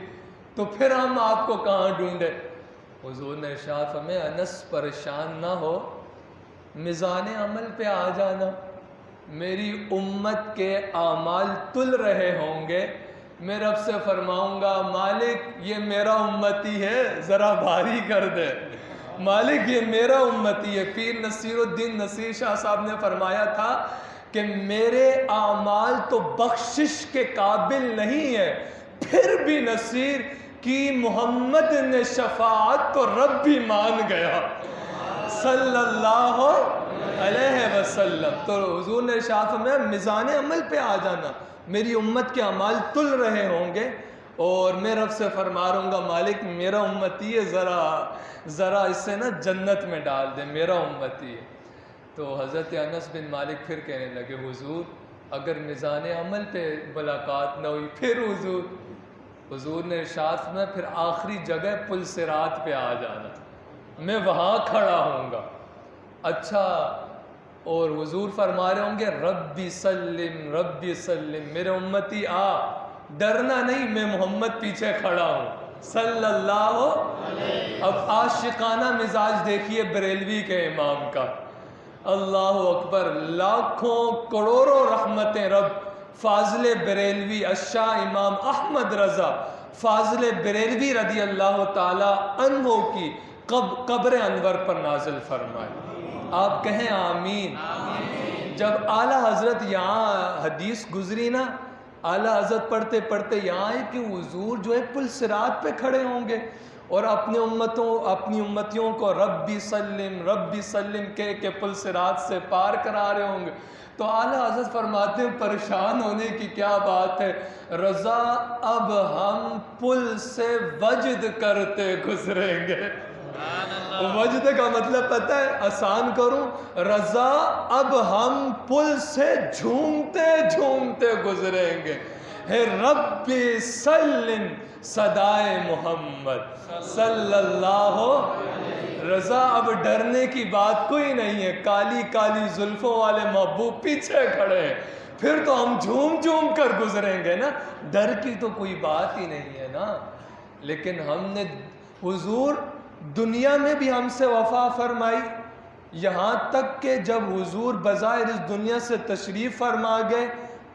تو پھر ہم آپ کو کہاں ڈھونڈے؟ حضور نے ارشاد فرمایا انس پریشان نہ ہو، میزان عمل پہ آ جانا، میری امت کے اعمال تل رہے ہوں گے، میں رب سے فرماؤں گا مالک یہ میرا امتی ہے ذرا بھاری کر دے، مالک یہ میرا امتی ہے۔ پیر نصیر الدین نصیر شاہ صاحب نے فرمایا تھا کہ میرے اعمال تو بخشش کے قابل نہیں ہے، پھر بھی نصیر کی محمد نے شفاعت تو رب بھی مان گیا صلی اللہ علیہ وسلم۔ تو حضور نے ارشاد فرمایا میزان عمل پہ آ جانا، میری امت کے اعمال تل رہے ہوں گے اور میں رب سے فرما رہوں گا مالک میرا امتی ہے، ذرا اس سے نا جنت میں ڈال دے، میرا امتی ہے۔ تو حضرت انس بن مالک پھر کہنے لگے حضور اگر میزان عمل پہ ملاقات نہ ہوئی پھر حضور نے ارشاد فرمایا پھر آخری جگہ پل صراط پہ آ جانا، میں وہاں کھڑا ہوں گا۔ اچھا اور حضور فرما رہے ہوں گے ربی سلم، میرے امتی آ، ڈرنا نہیں، میں محمد پیچھے کھڑا ہوں صلی اللہ علیہ۔ اب عاشقانہ مزاج دیکھیے بریلوی کے امام کا، اللہ اکبر، لاکھوں کروڑوں رحمتیں رب فاضل بریلوی الشاہ امام احمد رضا فاضل بریلوی رضی اللہ تعالی عنہ کی قبر انور پر نازل فرمائے، آپ کہیں آمین۔ جب اعلیٰ حضرت یہاں حدیث گزری نا، اعلیٰ حضرت پڑھتے پڑھتے یہاں ہے کہ حضور جو ہے پل صراط پہ کھڑے ہوں گے اور اپنی امتیوں کو ربی سلم کہہ کے پل صراط سے پار کرا رہے ہوں گے، تو اعلیٰ حضرت فرماتے ہیں پریشان ہونے کی کیا بات ہے، رضا اب ہم پل سے وجد کرتے گزریں گے۔ وجد کا مطلب پتہ ہے، آسان کروں، رضا اب ہم پل سے جھومتے جھومتے گزریں گے، ہے رب سلم صدائے محمد صلی اللہ رضا اب ڈرنے کی بات کوئی نہیں ہے، کالی کالی زلفوں والے محبوب پیچھے کھڑے ہیں، پھر تو ہم جھوم جھوم کر گزریں گے نا، ڈر کی تو کوئی بات ہی نہیں ہے نا۔ لیکن ہم نے حضور دنیا میں بھی ہم سے وفا فرمائی، یہاں تک کہ جب حضور بظاہر اس دنیا سے تشریف فرما گئے،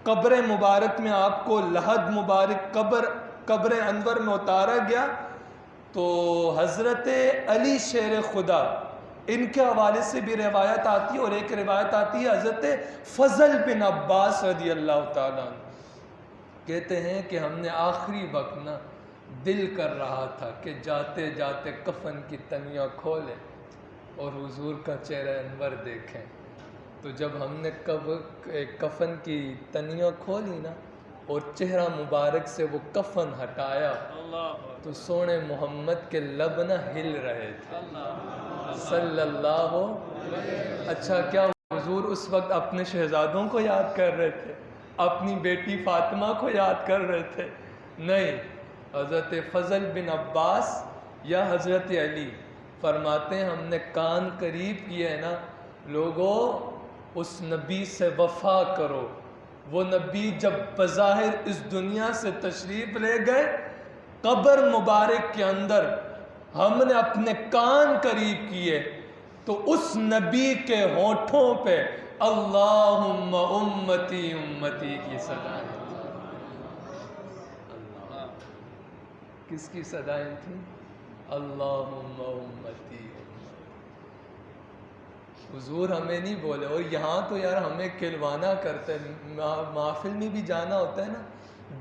قبر مبارک میں آپ کو لحد مبارک قبر انور میں اتارا گیا، تو حضرت علی شیر خدا، ان کے حوالے سے بھی روایت آتی ہے، اور ایک روایت آتی ہے حضرت فضل بن عباس رضی اللہ تعالیٰ عنہ کہتے ہیں کہ ہم نے آخری وقت نا دل کر رہا تھا کہ جاتے جاتے کفن کی تنیاں کھولیں اور حضور کا چہرہ انور دیکھیں۔ تو جب ہم نے کفن کی تنیاں کھولی نا اور چہرہ مبارک سے وہ کفن ہٹایا تو سونے محمد کے لب نہ ہل رہے تھے صلی اللہ اچھا کیا حضور اس وقت اپنے شہزادوں کو یاد کر رہے تھے، اپنی بیٹی فاطمہ کو یاد کر رہے تھے؟ نہیں، حضرت فضل بن عباس یا حضرت علی فرماتے ہیں ہم نے کان قریب کیے ہیں نا، لوگوں اس نبی سے وفا کرو۔ وہ نبی جب بظاہر اس دنیا سے تشریف لے گئے، قبر مبارک کے اندر ہم نے اپنے کان قریب کیے تو اس نبی کے ہونٹوں پہ اللہم امتی امتی کی صدائیں تھیں۔ کس کی صدائیں تھیں؟ اللہم امتی۔ حضور ہمیں نہیں بولے، اور یہاں تو یار ہمیں کھلوانا کرتے ہیں، محفل میں بھی جانا ہوتا ہے نا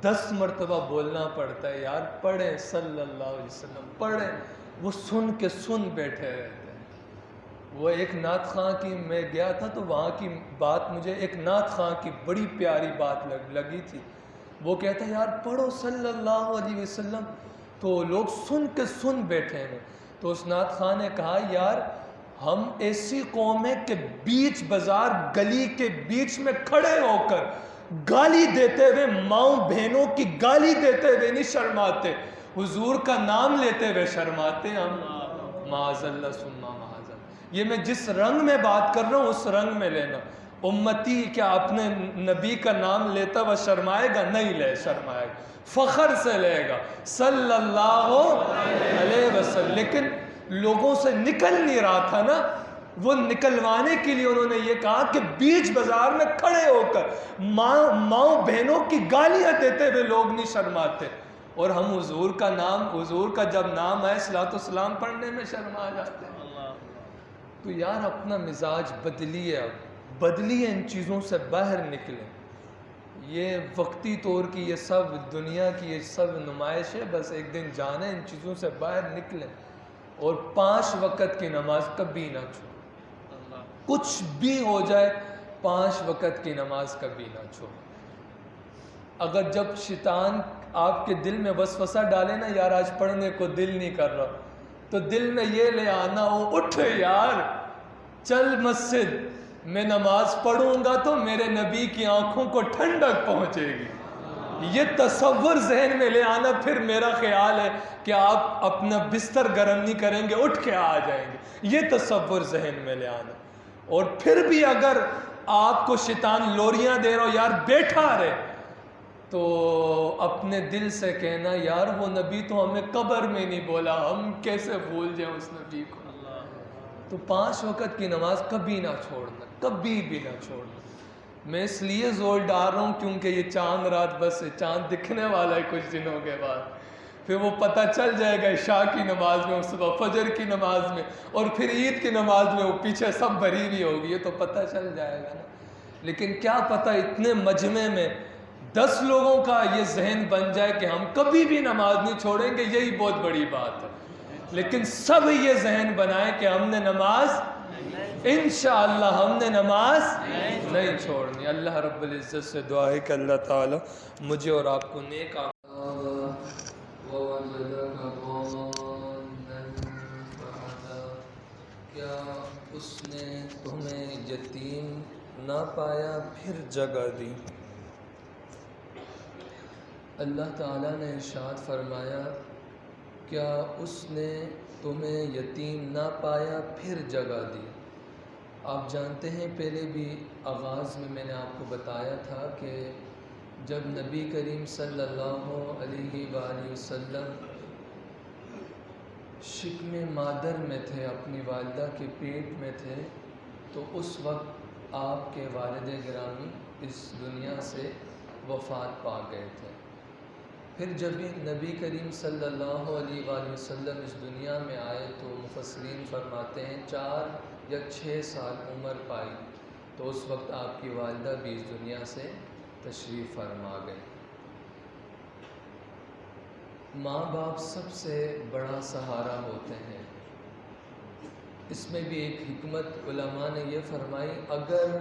10 مرتبہ بولنا پڑتا ہے یار پڑھیں صلی اللہ علیہ وسلم پڑھیں، وہ سن کے سن بیٹھے رہتے ہیں۔ وہ ایک نعت خواں کی میں گیا تھا تو وہاں کی بات مجھے ایک نعت خواں کی بڑی پیاری بات لگی تھی، وہ کہتا ہے یار پڑھو صلی اللہ علیہ وسلم، تو لوگ سن کے سن بیٹھے ہیں۔ تو اس نعت خواں نے کہا یار ہم ایسی قوم ہے کہ بیچ بازار گلی کے بیچ میں کھڑے ہو کر گالی دیتے ہوئے، ماؤں بہنوں کی گالی دیتے ہوئے نہیں شرماتے، حضور کا نام لیتے ہوئے شرماتے ہم، معاذ اللہ ثم معاذ اللہ۔ یہ میں جس رنگ میں بات کر رہا ہوں اس رنگ میں لینا۔ امتی کیا اپنے نبی کا نام لیتا ہوا شرمائے گا؟ نہیں لے شرمائے گا، فخر سے لے گا صلی اللہ علیہ وسلم، لیکن لوگوں سے نکل نہیں رہا تھا نا، وہ نکلوانے کے لیے انہوں نے یہ کہا کہ بیچ بازار میں کھڑے ہو کر ماؤں بہنوں کی گالیاں دیتے ہوئے لوگ نہیں شرماتے، اور ہم حضور کا نام، حضور کا جب نام آئے صلاۃ والسلام پڑھنے میں شرما جاتے ہیں۔ تو یار اپنا مزاج بدلیے، اب بدلیے، ان چیزوں سے باہر نکلیں۔ یہ وقتی طور کی یہ سب دنیا کی یہ سب نمائش ہے، بس ایک دن جانے ان چیزوں سے باہر نکلیں، اور 5 وقت کی نماز کبھی نہ چھوڑیں، کچھ بھی ہو جائے 5 وقت کی نماز کبھی نہ چھوڑیں۔ اگر جب شیطان آپ کے دل میں وسوسہ ڈالے نا یار آج پڑھنے کو دل نہیں کر رہا، تو دل میں یہ لے آنا ہو اٹھ یار چل مسجد میں نماز پڑھوں گا تو میرے نبی کی آنکھوں کو ٹھنڈک پہنچے گی، یہ تصور ذہن میں لے آنا۔ پھر میرا خیال ہے کہ آپ اپنا بستر گرم نہیں کریں گے، اٹھ کے آ جائیں گے، یہ تصور ذہن میں لے آنا۔ اور پھر بھی اگر آپ کو شیطان لوریاں دے رہا ہو یار بیٹھا رہے، تو اپنے دل سے کہنا یار وہ نبی تو ہمیں قبر میں نہیں بولا، ہم کیسے بھول جائیں اس نبی کو۔ تو 5 وقت کی نماز کبھی نہ چھوڑنا، کبھی بھی نہ چھوڑنا۔ میں اس لیے زور ڈال رہا ہوں کیونکہ یہ چاند رات بس ہے، چاند دکھنے والا ہے کچھ دنوں کے بعد، پھر وہ پتہ چل جائے گا عشاء کی نماز میں، صبح فجر کی نماز میں، اور پھر عید کی نماز میں وہ پیچھے سب بھری ہوئی ہوگی، یہ تو پتہ چل جائے گا نا۔ لیکن کیا پتہ اتنے مجمع میں 10 لوگوں کا یہ ذہن بن جائے کہ ہم کبھی بھی نماز نہیں چھوڑیں گے، یہی بہت بڑی بات ہے۔ لیکن سب یہ ذہن بنائیں کہ ہم نے نماز انشاءاللہ ہم نے نماز نہیں چھوڑنی۔ اللہ رب العزت سے دعا ہے کہ اللہ تعالی مجھے اور آپ کو نیک کیا اس نے تمہیں یتیم نہ پایا پھر جگہ دی؟ اللہ تعالیٰ نے ارشاد فرمایا کیا اس نے تمہیں یتیم نہ پایا پھر جگہ دی۔ آپ جانتے ہیں پہلے بھی آغاز میں نے آپ کو بتایا تھا کہ جب نبی کریم صلی اللہ علیہ وآلہ وسلم شکم مادر میں تھے، اپنی والدہ کے پیٹ میں تھے، تو اس وقت آپ کے والد گرامی اس دنیا سے وفات پا گئے تھے۔ پھر جب نبی کریم صلی اللہ علیہ وآلہ وسلم اس دنیا میں آئے تو مفسرین فرماتے ہیں 4 یا 6 سال عمر پائی، تو اس وقت آپ کی والدہ بھی اس دنیا سے تشریف فرما گئے۔ ماں باپ سب سے بڑا سہارا ہوتے ہیں۔ اس میں بھی ایک حکمت علماء نے یہ فرمائی، اگر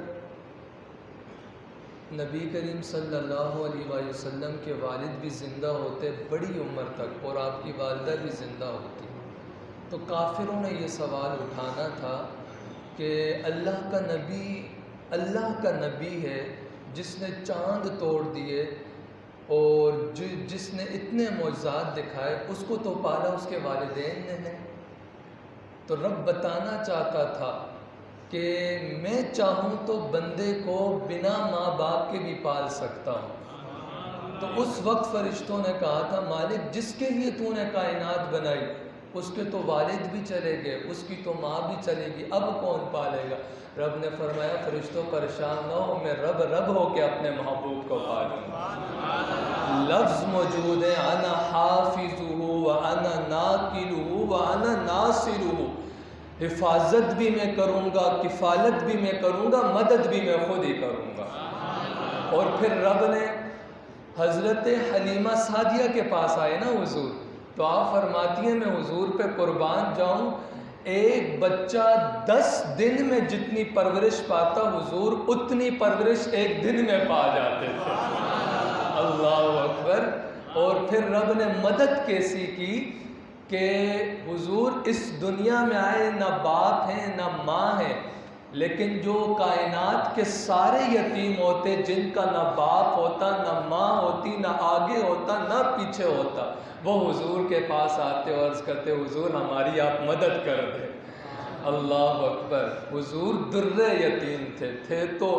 نبی کریم صلی اللہ علیہ وآلہ وسلم کے والد بھی زندہ ہوتے بڑی عمر تک اور آپ کی والدہ بھی زندہ ہوتی، تو کافروں نے یہ سوال اٹھانا تھا کہ اللہ کا نبی ہے جس نے چاند توڑ دیے اور جس نے اتنے معجزات دکھائے، اس کو تو پالا اس کے والدین نے ہے۔ تو رب بتانا چاہتا تھا کہ میں چاہوں تو بندے کو بنا ماں باپ کے بھی پال سکتا ہوں۔ تو اس وقت فرشتوں نے کہا تھا مالک جس کے لیے تو نے کائنات بنائی اس کے تو والد بھی چلے گئے، اس کی تو ماں بھی چلے گی، اب کون پالے گا؟ رب نے فرمایا فرشتوں پریشان نہ ہو، میں رب ہو کے اپنے محبوب کو پالوں گا۔ لفظ موجود ہے انا حافظہ وانا ناقلہ وانا ناصرہ، حفاظت بھی میں کروں گا، کفالت بھی میں کروں گا، مدد بھی میں خود ہی کروں گا۔ اور پھر رب نے حضرت حلیمہ سعدیہ کے پاس آئے نا حضور، تو آپ فرماتی ہیں میں حضور پہ قربان جاؤں، ایک بچہ 10 دن میں جتنی پرورش پاتا حضور اتنی پرورش ایک دن میں پا جاتے تھے۔ اللہ اکبر۔ اور پھر رب نے مدد کیسی کی کہ حضور اس دنیا میں آئے، نہ باپ ہیں نہ ماں ہیں، لیکن جو کائنات کے سارے یتیم ہوتے جن کا نہ باپ ہوتا نہ ماں ہوتی، نہ آگے ہوتا نہ پیچھے ہوتا، وہ حضور کے پاس آتے اور عرض کرتے حضور ہماری آپ مدد کر دیں۔ اللہ اکبر۔ حضور در یتیم تھے تو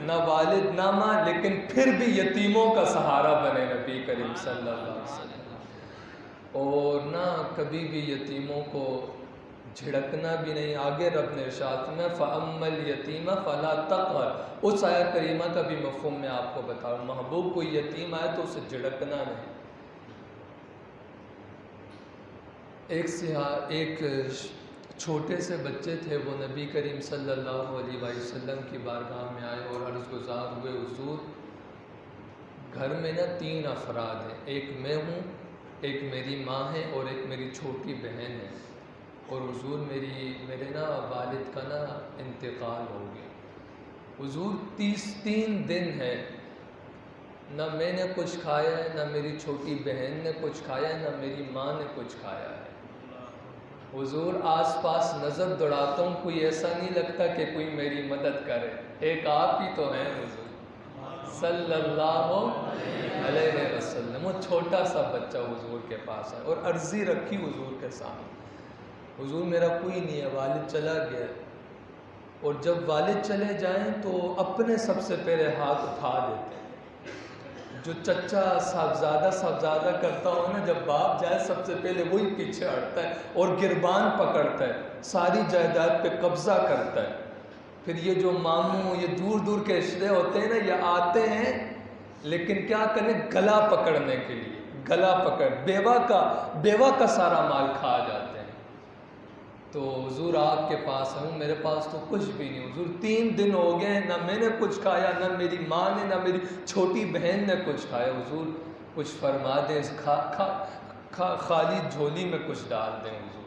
نہ والد نہ ماں، لیکن پھر بھی یتیموں کا سہارا بنے نبی کریم صلی اللہ علیہ وسلم، اور نہ کبھی بھی یتیموں کو جھڑکنا بھی نہیں۔ آگے رب نے ارشاد میں فَأَمَّا الْيَتِيمَ فَلَا تَقْهَرْ، اس آیت کریمہ کا بھی مفہوم میں آپ کو بتاؤں، محبوب کوئی یتیم آئے تو اسے جھڑکنا نہیں۔ ایک چھوٹے سے بچے تھے، وہ نبی کریم صلی اللہ علیہ وآلہ وسلم کی بارگاہ میں آئے اور عرض گزار ہوئے حضور گھر میں نا 3 افراد ہیں، ایک میں ہوں، ایک میری ماں ہے اور ایک میری چھوٹی بہن ہے، اور حضور میرے نا والد کا نا انتقال ہو گیا۔ حضور 3 دن ہے، نہ میں نے کچھ کھایا ہے، نہ میری چھوٹی بہن نے کچھ کھایا ہے، نہ میری ماں نے کچھ کھایا ہے۔ حضور آس پاس نظر دوڑاتا ہوں، کوئی ایسا نہیں لگتا کہ کوئی میری مدد کرے، ایک آپ ہی تو ہیں حضور صلی اللہ علیہ وسلم۔ وہ چھوٹا سا بچہ حضور کے پاس آیا اور عرضی رکھی حضور کے سامنے، حضور میرا کوئی نہیں ہے، والد چلا گیا۔ اور جب والد چلے جائیں تو اپنے سب سے پہلے ہاتھ اٹھا دیتے ہیں، جو چچا صاحبزادہ کرتا ہو نا، جب باپ جائے سب سے پہلے وہی پیچھے ہٹتا ہے اور گربان پکڑتا ہے، ساری جائیداد پہ قبضہ کرتا ہے۔ پھر یہ جو ماموں، یہ دور دور کے رشتے ہوتے ہیں نا، یہ آتے ہیں لیکن کیا کریں، گلا پکڑنے کے لیے، گلا پکڑ، بیوہ کا سارا مال کھا جاتے ہیں۔ تو حضور آپ کے پاس ہوں، میرے پاس تو کچھ بھی نہیں حضور، 3 دن ہو گئے، نہ میں نے کچھ کھایا، نہ میری ماں نے، نہ میری چھوٹی بہن نے کچھ کھایا، حضور کچھ فرما دیں، خالی جھولی میں کچھ ڈال دیں حضور۔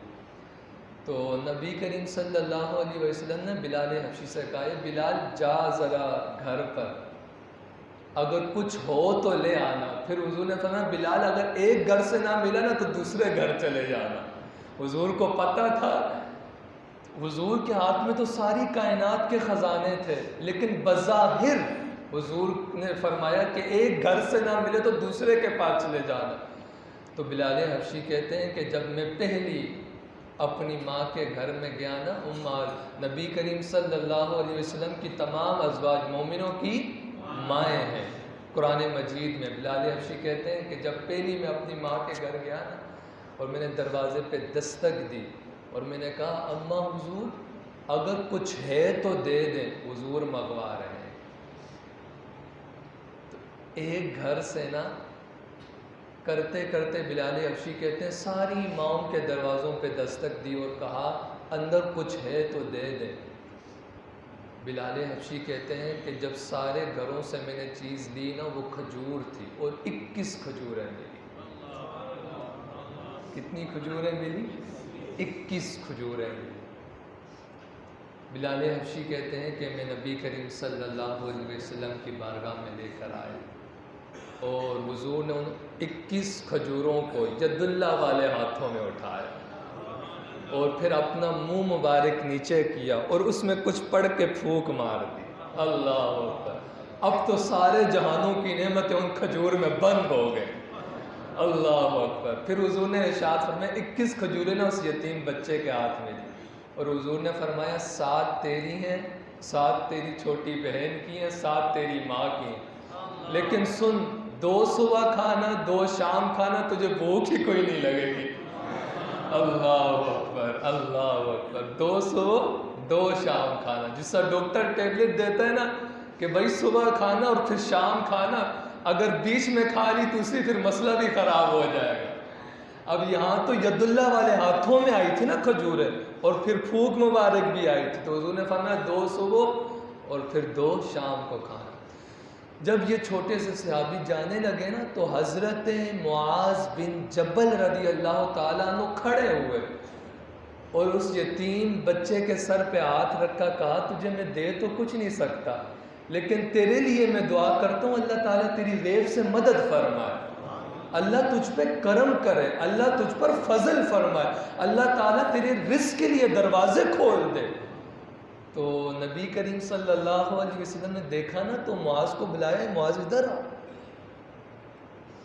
تو نبی کریم صلی اللہ علیہ وسلم نے بلال حبشی سے کہا بلال جا ذرا گھر پر، اگر کچھ ہو تو لے آنا۔ پھر حضور نے فرمایا بلال اگر ایک گھر سے نہ ملا نا تو دوسرے گھر چلے جانا۔ حضور کو پتہ تھا، حضور کے ہاتھ میں تو ساری کائنات کے خزانے تھے، لیکن بظاہر حضور نے فرمایا کہ ایک گھر سے نہ ملے تو دوسرے کے پاس چلے جانا۔ تو بلال حبشی کہتے ہیں کہ جب میں پہلی اپنی ماں کے گھر میں گیا نا، نبی کریم صلی اللہ علیہ وسلم کی تمام ازواج مومنوں کی مائیں ہیں قرآن مجید میں۔ بلال حبشی کہتے ہیں کہ جب پہلی میں اپنی ماں کے گھر گیا نا، اور میں نے دروازے پہ دستک دی اور میں نے کہا اماں حضور اگر کچھ ہے تو دے دیں، حضور منگوا رہے ہیں۔ تو ایک گھر سے نا کرتے کرتے بلال حبشی کہتے ہیں ساری ماؤں کے دروازوں پہ دستک دی اور کہا اندر کچھ ہے تو دے دیں۔ بلال حبشی کہتے ہیں کہ جب سارے گھروں سے میں نے چیز لی نا، وہ کھجور تھی اور 21 کھجوریں ملی۔ کتنی کھجوریں ملی؟ 21 کھجوریں ملی۔ بلال حبشی کہتے ہیں کہ میں نبی کریم صلی اللہ علیہ وسلم کی بارگاہ میں لے کر آئے اور حضور نے ان 21 کھجوروں کو ید اللہ والے ہاتھوں میں اٹھایا اور پھر اپنا منہ مبارک نیچے کیا اور اس میں کچھ پڑھ کے پھونک مار دی۔ اللہ اکبر! اب تو سارے جہانوں کی نعمتیں ان کھجور میں بند ہو گئے۔ اللہ اکبر! پھر حضور نے ارشاد فرمایا 21 کھجوریں نا اس یتیم بچے کے ہاتھ میں دی اور حضور نے فرمایا 7 تیری ہیں، 7 تیری چھوٹی بہن کی ہیں، 7 تیری ماں کی ہیں، لیکن سن 2 صبح کھانا 2 شام کھانا، تجھے بھوک ہی کوئی نہیں لگے گی۔ اللہ اکبر! اللہ اکبر! 2 صبح 2 شام کھانا، جس سے ڈاکٹر ٹیبلٹ دیتا ہے نا کہ بھائی صبح کھانا اور پھر شام کھانا، اگر بیچ میں کھا لی تو اسی پھر مسئلہ بھی خراب ہو جائے گا۔ اب یہاں تو ید اللہ والے ہاتھوں میں آئی تھی نا کھجوریں، اور پھر پھونک مبارک بھی آئی تھی، تو حضور نے فرمایا 2 صبح اور پھر 2 شام کو کھانا۔ جب یہ چھوٹے سے صحابی جانے لگے نا تو حضرت معاذ بن جبل رضی اللہ تعالیٰ عنہ کھڑے ہوئے اور اس یتیم بچے کے سر پہ ہاتھ رکھا، کہا تجھے میں دے تو کچھ نہیں سکتا، لیکن تیرے لیے میں دعا کرتا ہوں اللہ تعالیٰ تیری غیب سے مدد فرمائے، اللہ تجھ پہ کرم کرے، اللہ تجھ پر فضل فرمائے، اللہ تعالیٰ تیرے رزق کے لیے دروازے کھول دے۔ تو نبی کریم صلی اللہ علیہ وسلم نے دیکھا نا تو معاذ کو بلایا، معاذ ادھر آ،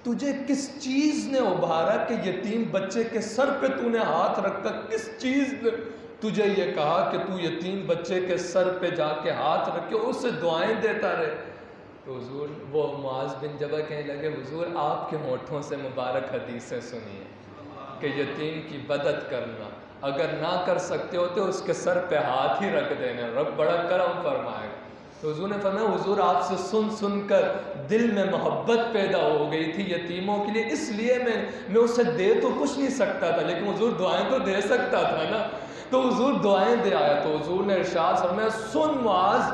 تجھے کس چیز نے ابھارا کہ یتیم بچے کے سر پہ تو نے ہاتھ رکھا؟ کس چیز نے تجھے یہ کہا کہ تو یتیم بچے کے سر پہ جا کے ہاتھ رکھے اور اسے دعائیں دیتا رہے؟ تو حضور وہ معاذ بن جبل کہنے لگے حضور آپ کے ہونٹوں سے مبارک حدیثیں سنیے کہ یتیم کی مدد کرنا، اگر نہ کر سکتے ہو تو اس کے سر پہ ہاتھ ہی رکھ دینا، رب بڑا کرم فرمائے گا۔ تو حضور نے فرمایا حضور آپ سے سن سن کر دل میں محبت پیدا ہو گئی تھی یتیموں کے لیے، اس لیے میں اسے دے تو کچھ نہیں سکتا تھا لیکن حضور دعائیں تو دے سکتا تھا نا، تو حضور دعائیں دے آیا۔ تو حضور نے ارشاد فرمایا سن معاذ،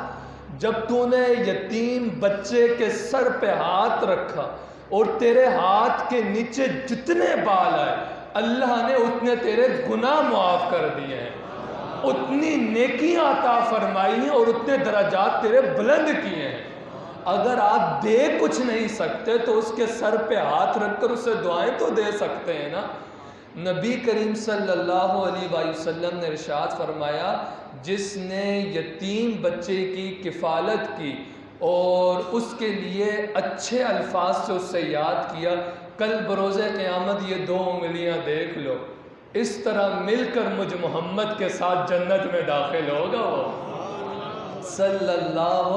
جب تو نے یتیم بچے کے سر پہ ہاتھ رکھا اور تیرے ہاتھ کے نیچے جتنے بال آئے اللہ نے اتنے تیرے گناہ معاف کر دیے ہیں، اتنی نیکیاں عطا فرمائی ہیں اور اتنے درجات تیرے بلند کیے ہیں۔ اگر آپ دے کچھ نہیں سکتے تو اس کے سر پہ ہاتھ رکھ کر اسے دعائیں تو دے سکتے ہیں نا۔ نبی کریم صلی اللہ علیہ وآلہ وسلم نے ارشاد فرمایا جس نے یتیم بچے کی کفالت کی اور اس کے لیے اچھے الفاظ سے اس سے یاد کیا، کل بروز قیامت یہ 2 انگلیاں دیکھ لو، اس طرح مل کر مجھ محمد کے ساتھ جنت میں داخل ہوگا وہ صلی اللہ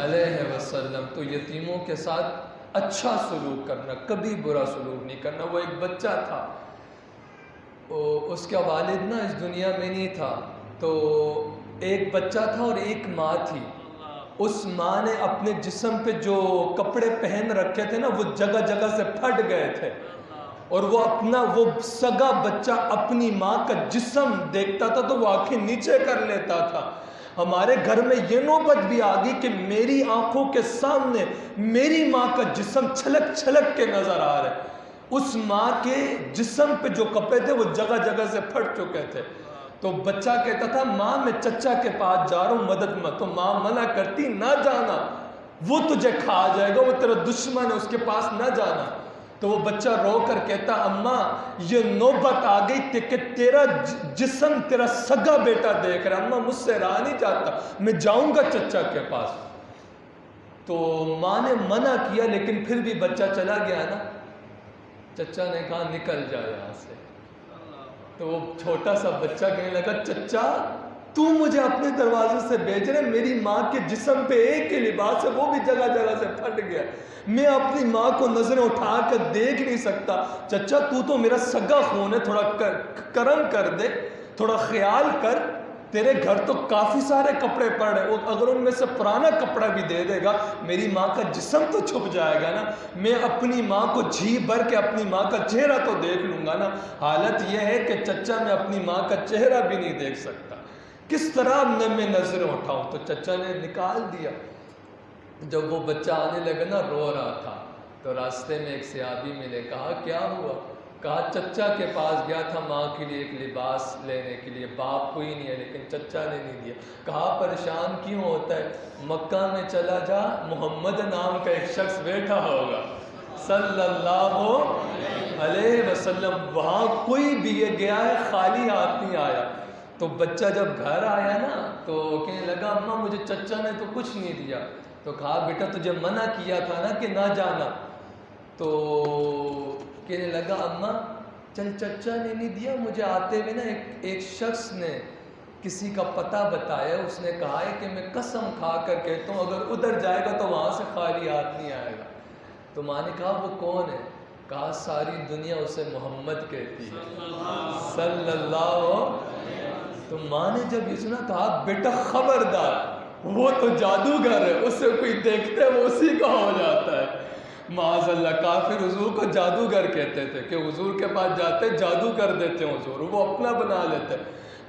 علیہ وسلم۔ تو یتیموں کے ساتھ اچھا سلوک کرنا، کبھی برا سلوک نہیں کرنا۔ وہ ایک بچہ تھا، اس کا والد نا اس دنیا میں نہیں تھا، تو ایک بچہ تھا اور ایک ماں تھی۔ اس ماں نے اپنے جسم پہ جو کپڑے پہن رکھے تھے نا وہ جگہ جگہ سے پھٹ گئے تھے، اور وہ سگا بچہ اپنی ماں کا جسم دیکھتا تھا تو وہ آنکھیں نیچے کر لیتا تھا۔ ہمارے گھر میں یہ نوبت بھی آ گئی کہ میری آنکھوں کے سامنے میری ماں کا جسم چھلک چھلک کے نظر آ رہا ہے، اس ماں کے جسم پہ جو کپڑے تھے وہ جگہ جگہ سے پھٹ چکے تھے۔ تو بچہ کہتا تھا ماں میں چچا کے پاس جا رہا ہوں مدد مت، تو ماں منع کرتی نہ جانا، وہ تجھے کھا جائے گا، وہ تیرا دشمن ہے، اس کے پاس نہ جانا۔ تو وہ بچہ رو کر کہتا اماں یہ نوبت آ گئی تھی کہ تیرا جسم تیرا سگا بیٹا دیکھ رہا، اماں مجھ سے رہا نہیں جاتا، میں جاؤں گا چچا کے پاس۔ تو ماں نے منع کیا لیکن پھر بھی بچہ چلا گیا نا۔ چچا نے کہا نکل جا یہاں سے۔ تو وہ چھوٹا سا بچہ کہنے لگا چچا تو مجھے اپنے دروازے سے بھیج رہے، میری ماں کے جسم پہ ایک ہی لباس ہے وہ بھی جگہ جگہ سے پھٹ گیا، میں اپنی ماں کو نظریں اٹھا کر دیکھ نہیں سکتا، چچا تو میرا سگا خون ہے، تھوڑا کرم کر دے، تھوڑا خیال کر۔ تیرے گھر تو کافی سارے کپڑے پڑے، اگر ان میں سے پرانا کپڑا بھی دے دے گا میری ماں کا جسم تو چھپ جائے گا نا، میں اپنی ماں کو جی بھر کے اپنی ماں کا چہرہ تو دیکھ لوں گا نا۔ حالت یہ ہے کہ چچا میں اپنی ماں کا چہرہ بھی نہیں دیکھ سکتا، کس طرح میں نظریں اٹھاؤں؟ تو چچا نے نکال دیا۔ جب وہ بچہ آنے لگا نا، رو رہا تھا، تو راستے میں ایک صحابی ملے، کہا کیا ہوا؟ کہا چچا کے پاس گیا تھا ماں کے لیے ایک لباس لینے کے لیے، باپ کوئی نہیں ہے لیکن چچا نے نہیں دیا۔ کہا پریشان کیوں ہوتا ہے؟ مکہ میں چلا جا، محمد نام کا ایک شخص بیٹھا ہوگا صلی اللہ علیہ وسلم، وہاں کوئی بھی یہ گیا ہے خالی ہاتھ نہیں آیا۔ تو بچہ جب گھر آیا نا تو کہنے لگا اماں مجھے چچا نے تو کچھ نہیں دیا۔ تو کہا بیٹا تجھے منع کیا تھا نا کہ نہ جانا۔ تو کہنے لگا اماں چل چچا نے نہیں دیا، مجھے آتے ہوئے نا ایک شخص نے کسی کا پتہ بتایا، اس نے کہا ہے کہ میں قسم کھا کر کہتا ہوں اگر ادھر جائے گا تو وہاں سے خالی ہاتھ نہیں آئے گا۔ تو ماں نے کہا وہ کون ہے؟ کہا ساری دنیا اسے محمد کہتی ہے صلی اللہ۔ تو ماں نے جب یہ سنا کہا بیٹا خبردار، وہ تو جادوگر ہے، اسے کوئی دیکھتے وہ اسی کا ہو جاتا ہے۔ معاذ اللہ، کافر حضور کو جادوگر کہتے تھے کہ حضور کے پاس جاتے جادو کر دیتے ہیں حضور، وہ اپنا بنا لیتے۔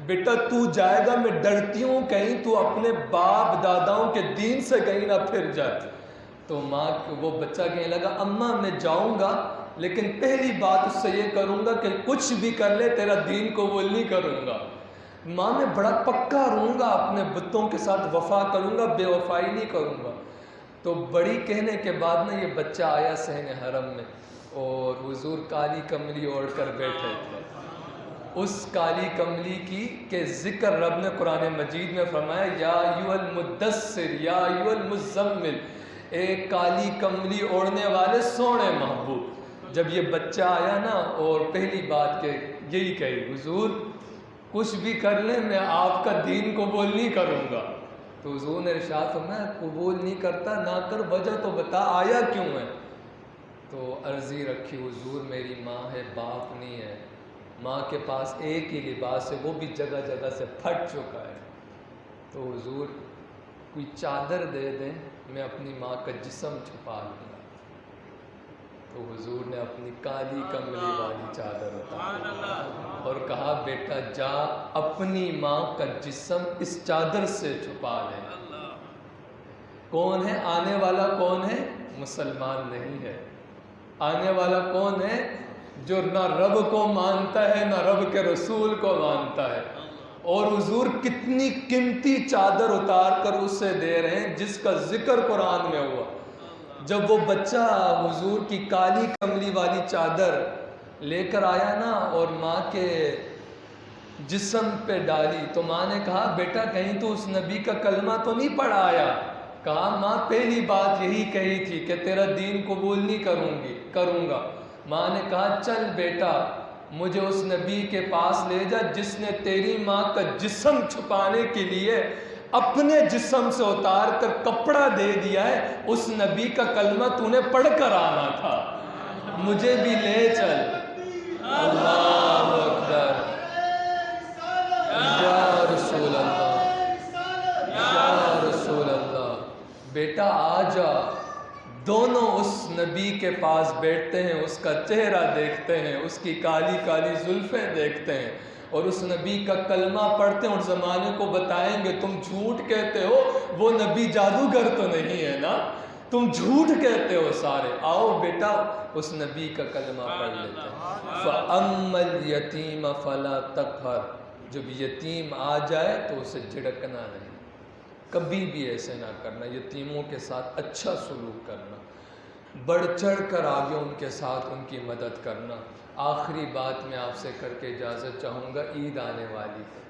بیٹا تو جائے گا، میں ڈرتی ہوں کہیں تو اپنے باپ داداؤں کے دین سے کہیں نہ پھر جائے۔ تو ماں وہ بچہ کہنے لگا اماں میں جاؤں گا لیکن پہلی بات اس سے یہ کروں گا کہ کچھ بھی کر لے تیرا دین قبول نہیں کروں گا۔ ماں میں بڑا پکا رہوں گا، اپنے بتوں کے ساتھ وفا کروں گا، بے وفائی نہیں کروں گا۔ تو بڑی کہنے کے بعد نا یہ بچہ آیا صحن حرم میں، اور حضور کالی کملی اوڑھ کر بیٹھے تھے۔ اس کالی کملی کی کہ ذکر رب نے قرآن مجید میں فرمایا یا ایھا المدثر یا ایھا المزمل، ایک کالی کملی اوڑھنے والے سونے محبوب۔ جب یہ بچہ آیا نا اور پہلی بات کہ یہی کہی حضور کچھ بھی کر لیں میں آپ کا دین قبول نہیں کروں گا۔ تو حضور نے ارشاد فرمایا قبول نہیں کرتا نہ کر، وجہ تو بتا آیا کیوں ہے؟ تو عرضی رکھی حضور میری ماں ہے باپ نہیں ہے، ماں کے پاس ایک ہی لباس ہے وہ بھی جگہ جگہ سے پھٹ چکا ہے، تو حضور کوئی چادر دے دیں میں اپنی ماں کا جسم چھپا لوں گا۔ تو حضور نے اپنی کالی کملی والی چادر اتاری اور کہا بیٹا جا اپنی ماں کا جسم اس چادر سے چھپا لے۔ کون ہے آنے والا؟ کون ہے؟ مسلمان نہیں ہے۔ آنے والا کون ہے؟ جو نہ رب کو مانتا ہے نہ رب کے رسول کو مانتا ہے۔ اور حضور کتنی قیمتی چادر اتار کر اسے دے رہے ہیں جس کا ذکر قرآن میں ہوا۔ جب وہ بچہ حضور کی کالی کملی والی چادر لے کر آیا نا اور ماں کے جسم پہ ڈالی تو ماں نے کہا بیٹا کہیں تو اس نبی کا کلمہ تو نہیں پڑھا آیا؟ کہا ماں پہلی بات یہی کہی تھی کہ تیرا دین قبول نہیں کروں گا۔ ماں نے کہا چل بیٹا مجھے اس نبی کے پاس لے جا جس نے تیری ماں کا جسم چھپانے کے لیے اپنے جسم سے اتار کر کپڑا دے دیا ہے، اس نبی کا کلمہ تو نے پڑھ کر آنا تھا، مجھے بھی لے چل۔ اللہ اکبر، یا رسول اللہ، یا رسول اللہ، بیٹا آ جا۔ دونوں اس نبی کے پاس بیٹھتے ہیں، اس کا چہرہ دیکھتے ہیں، اس کی کالی کالی زلفیں دیکھتے ہیں اور اس نبی کا کلمہ پڑھتے ہیں اور زمانے کو بتائیں گے تم جھوٹ کہتے ہو وہ نبی جادوگر تو نہیں ہے نا، تم جھوٹ کہتے ہو سارے، آؤ بیٹا اس نبی کا کلمہ پڑھ لیتے ہیں۔ فَأَمَّا الْيَتِيمَ فَلَا تَقْهَرْ، جب یتیم آ جائے تو اسے جھڑکنا نہیں، کبھی بھی ایسے نہ کرنا، یتیموں کے ساتھ اچھا سلوک کرنا، بڑھ چڑھ کر آگے ان کے ساتھ ان کی مدد کرنا۔ آخری بات میں آپ سے کر کے اجازت چاہوں گا، عید آنے والی ہے،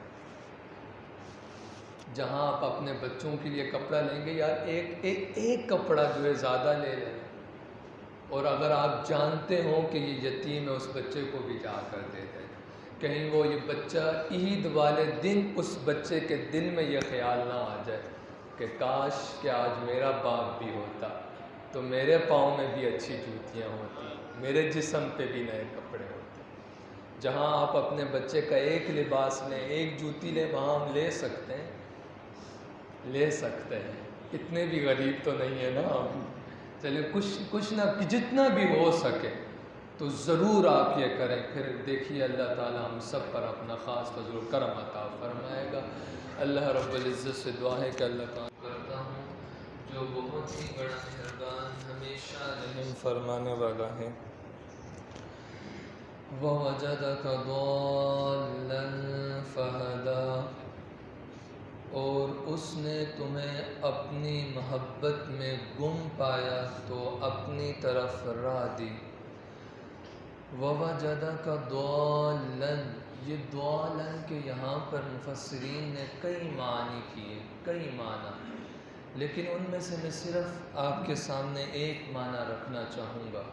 جہاں آپ اپنے بچوں کے لیے کپڑا لیں گے یار ایک کپڑا جو ہے زیادہ لے لیں، اور اگر آپ جانتے ہوں کہ یہ یتیم ہے اس بچے کو بھی جا کر دے دیں، کہیں وہ یہ بچہ عید والے دن اس بچے کے دل میں یہ خیال نہ آ جائے کہ کاش کہ آج میرا باپ بھی ہوتا تو میرے پاؤں میں بھی اچھی جوتیاں ہوتی، میرے جسم پہ بھی نئے کپڑے ہوتے۔ جہاں آپ اپنے بچے کا ایک لباس لیں، ایک جوتی لیں، وہاں ہم لے سکتے ہیں، لے سکتے ہیں، اتنے بھی غریب تو نہیں ہے نا ہم۔ چلے کچھ نہ جتنا بھی ہو سکے تو ضرور آپ یہ کریں، پھر دیکھیے اللہ تعالیٰ ہم سب پر اپنا خاص فضل و کرم عطا فرمائے گا۔ اللہ رب العزت سے دعا ہے کہ اللہ تعالیٰ کرتا ہوں جو بہت ہی بڑا مہربان، ہمیشہ رحم فرمانے والا ہے۔ وَوَجَدَكَ ضَالًّا فَهَدَىٰ، اور اس نے تمہیں اپنی محبت میں گم پایا تو اپنی طرف راہ دی۔ وَوَجَدَكَ ضَالًّا، یہ ضَالًّا کے یہاں پر مفسرین نے کئی معنی کیے، کئی معنی، لیکن ان میں سے میں صرف آپ کے سامنے ایک معنی رکھنا چاہوں گا۔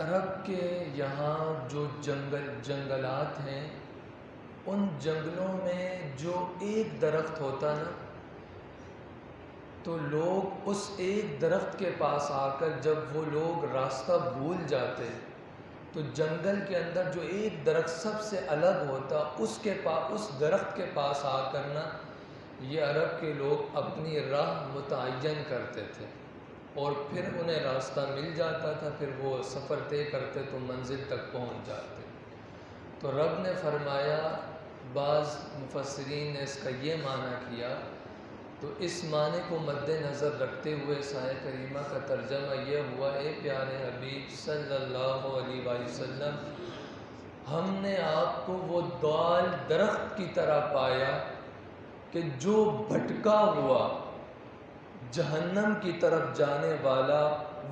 عرب کے یہاں جو جنگلات ہیں، ان جنگلوں میں جو ایک درخت ہوتا نا، تو لوگ اس ایک درخت کے پاس آ کر جب وہ لوگ راستہ بھول جاتے تو جنگل کے اندر جو ایک درخت سب سے الگ ہوتا اس درخت کے پاس آ کر نا، یہ عرب کے لوگ اپنی راہ متعین کرتے تھے، اور پھر انہیں راستہ مل جاتا تھا، پھر وہ سفر طے کرتے تو منزل تک پہنچ جاتے۔ تو رب نے فرمایا، بعض مفسرین نے اس کا یہ معنی کیا، تو اس معنی کو مد نظر رکھتے ہوئے سایہ کریمہ کا ترجمہ یہ ہوا، اے پیارے حبیب صلی اللہ علیہ وآلہ وسلم، ہم نے آپ کو وہ ضال درخت کی طرح پایا کہ جو بھٹکا ہوا جہنم کی طرف جانے والا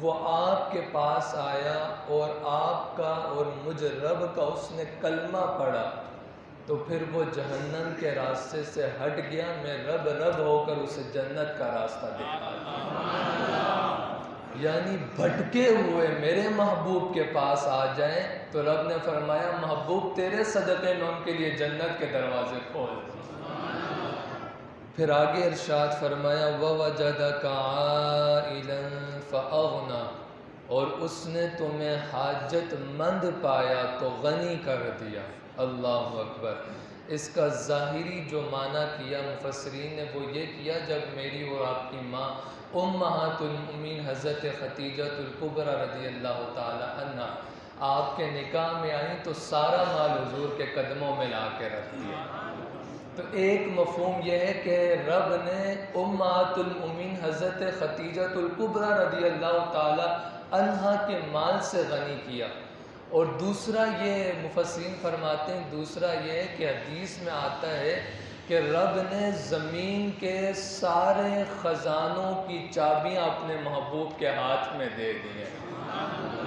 وہ آپ کے پاس آیا، اور آپ کا اور مجھ رب کا اس نے کلمہ پڑھا تو پھر وہ جہنم کے راستے سے ہٹ گیا، میں رب ہو کر اسے جنت کا راستہ دکھا دیا۔ یعنی بھٹکے ہوئے میرے محبوب کے پاس آ جائیں تو رب نے فرمایا محبوب تیرے صدقے میں ان کے لیے جنت کے دروازے کھول دیں۔ پھر آگے ارشاد فرمایا وَوَجَدَكَ عَائِلًا فَأَغْنَىٰ، اور اس نے تمہیں حاجت مند پایا تو غنی کر دیا۔ اللہ اکبر۔ اس کا ظاہری جو معنی کیا مفسرین نے وہ یہ کیا، جب میری اور آپ کی ماں امہات المؤمنین حضرت خدیجہ الکبریٰ رضی اللہ تعالی عنہ آپ کے نکاح میں آئیں تو سارا مال حضور کے قدموں میں لا کے رکھ دیا۔ تو ایک مفہوم یہ ہے کہ رب نے امہات المؤمنین حضرت خدیجہ الکبریٰ رضی اللہ تعالی عنہ کے مال سے غنی کیا، اور دوسرا یہ مفسرین فرماتے ہیں، دوسرا یہ ہے کہ حدیث میں آتا ہے کہ رب نے زمین کے سارے خزانوں کی چابیاں اپنے محبوب کے ہاتھ میں دے دی ہیں۔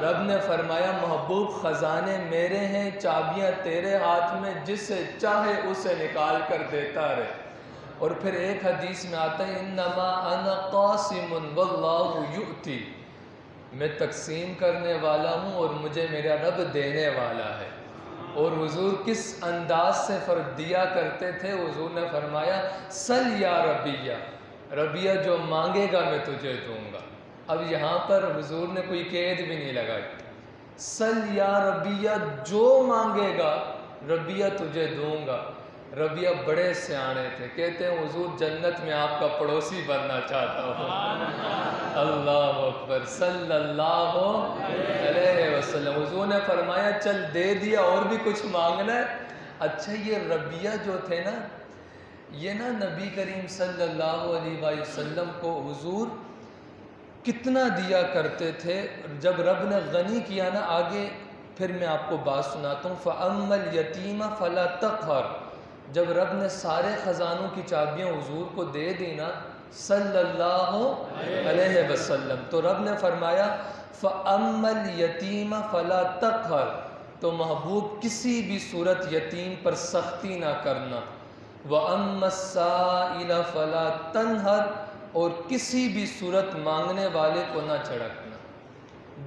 رب نے فرمایا محبوب خزانے میرے ہیں، چابیاں تیرے ہاتھ میں، جسے چاہے اسے نکال کر دیتا رہے۔ اور پھر ایک حدیث میں آتا ہے انما انا قاسم واللہ یؤتی، میں تقسیم کرنے والا ہوں اور مجھے میرا رب دینے والا ہے۔ اور حضور کس انداز سے دیا کرتے تھے؟ حضور نے فرمایا سل یا ربیہ، ربیہ جو مانگے گا میں تجھے دوں گا۔ اب یہاں پر حضور نے کوئی قید بھی نہیں لگائی، سل یا ربیہ، جو مانگے گا ربیہ تجھے دوں گا۔ ربیہ بڑے سیانے تھے، کہتے ہیں حضور جنت میں آپ کا پڑوسی بننا چاہتا ہوں۔ اللہ اکبر صلی اللہ علیہ وسلم۔ حضور نے فرمایا چل دے دیا، اور بھی کچھ مانگنا ہے؟ اچھا یہ ربیہ جو تھے نا، یہ نا نبی کریم صلی اللہ علیہ وآلہ وسلم کو حضور کتنا دیا کرتے تھے۔ جب رب نے غنی کیا نا، آگے پھر میں آپ کو بات سناتا ہوں، فَأَمَّا الْيَتِيمَ فَلَا تَقْهَرْ، جب رب نے سارے خزانوں کی چابیاں حضور کو دے دی نا صلی اللہ علیہ وسلم، تو رب نے فرمایا فَأَمَّا الْيَتِيمَ فَلَا تَقْهَرْ، تو محبوب کسی بھی صورت یتیم پر سختی نہ کرنا، وَأَمَّا السَّائِلَ فَلَا تَنْهَرْ، اور کسی بھی صورت مانگنے والے کو نہ جھڑکنا،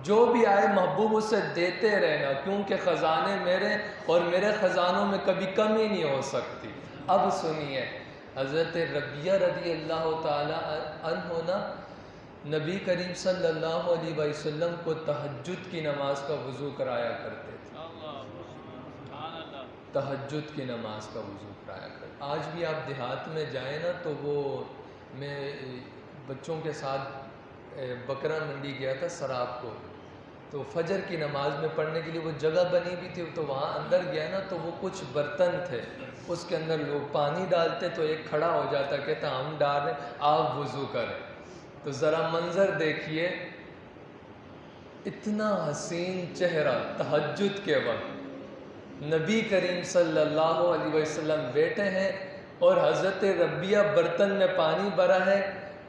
جو بھی آئے محبوب اسے دیتے رہنا، کیونکہ خزانے میرے اور میرے خزانوں میں کبھی کمی نہیں ہو سکتی۔ اب سنیے، حضرت ربیہ رضی اللہ تعالی عنہ نا نبی کریم صلی اللہ علیہ وسلم کو تہجد کی نماز کا وضو کرایا کرتے تھے۔ تہجد کی نماز کا وضو کرایا کریں. آج بھی آپ دیہات میں جائیں نا تو وہ میں بچوں کے ساتھ بکرا منڈی گیا تھا سراب کو, تو فجر کی نماز میں پڑھنے کے لیے وہ جگہ بنی بھی تھی, تو وہاں اندر گیا نا تو وہ کچھ برتن تھے, اس کے اندر لوگ پانی ڈالتے تو ایک کھڑا ہو جاتا, کہتا ہم ڈال رہے آپ وضو کریں. تو ذرا منظر دیکھیے, اتنا حسین چہرہ تہجد کے وقت نبی کریم صلی اللہ علیہ وسلم بیٹھے ہیں اور حضرت ربیہ برتن میں پانی بھرا ہے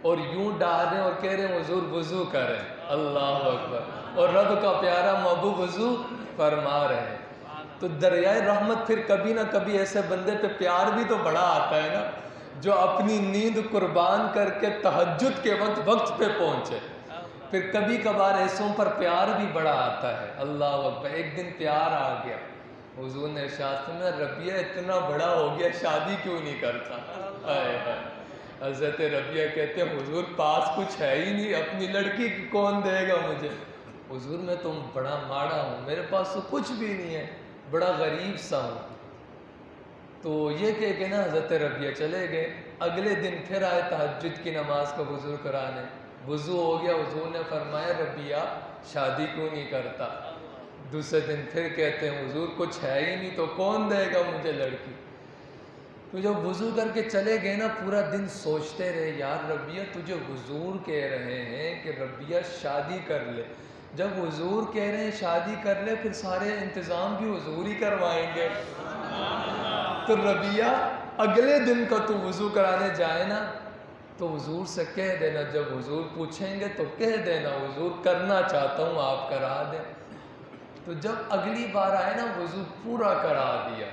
اور یوں ڈال رہے ہیں اور کہہ رہے ہیں حضور وضو کریں. اللہ اکبر. اور رب کا پیارا محبوب وضو فرما رہے ہیں. تو دریائے رحمت پھر کبھی نہ کبھی ایسے بندے پہ پیار بھی تو بڑا آتا ہے نا, جو اپنی نیند قربان کر کے تہجد کے وقت پہ پہنچے. پھر کبھی کبھار ایسوں پر پیار بھی بڑا آتا ہے. اللہ اکبر. ایک دن پیار آ گیا, حضور نے ارشاد فرمایا ربیہ اتنا بڑا ہو گیا شادی کیوں نہیں کرتا. حضرت ربیہ کہتے ہیں حضور پاس کچھ ہے ہی نہیں, اپنی لڑکی کی کون دے گا مجھے. حضور میں تم بڑا ماڑا ہوں, میرے پاس تو کچھ بھی نہیں ہے, بڑا غریب سا ہوں. تو یہ کہہ کے نا حضرت ربیہ چلے گئے. اگلے دن پھر آئے تہجد کی نماز کا وضو کرانے. وضو ہو گیا, حضور نے فرمایا ربیہ شادی کیوں نہیں کرتا. دوسرے دن پھر کہتے ہیں حضور کچھ ہے ہی نہیں تو کون دے گا مجھے لڑکی. تو جب وضو کر کے چلے گئے نا پورا دن سوچتے رہے یار ربیہ تجھے حضور کہہ رہے ہیں کہ ربیہ شادی کر لے. جب حضور کہہ رہے ہیں شادی کر لے پھر سارے انتظام بھی حضور ہی کروائیں گے. تو ربیہ اگلے دن کا تو وضو کرانے جائے نا تو حضور سے کہہ دینا, جب حضور پوچھیں گے تو کہہ دینا حضور کرنا چاہتا ہوں آپ کرا دیں. تو جب اگلی بار آئے نا وضو پورا کرا دیا,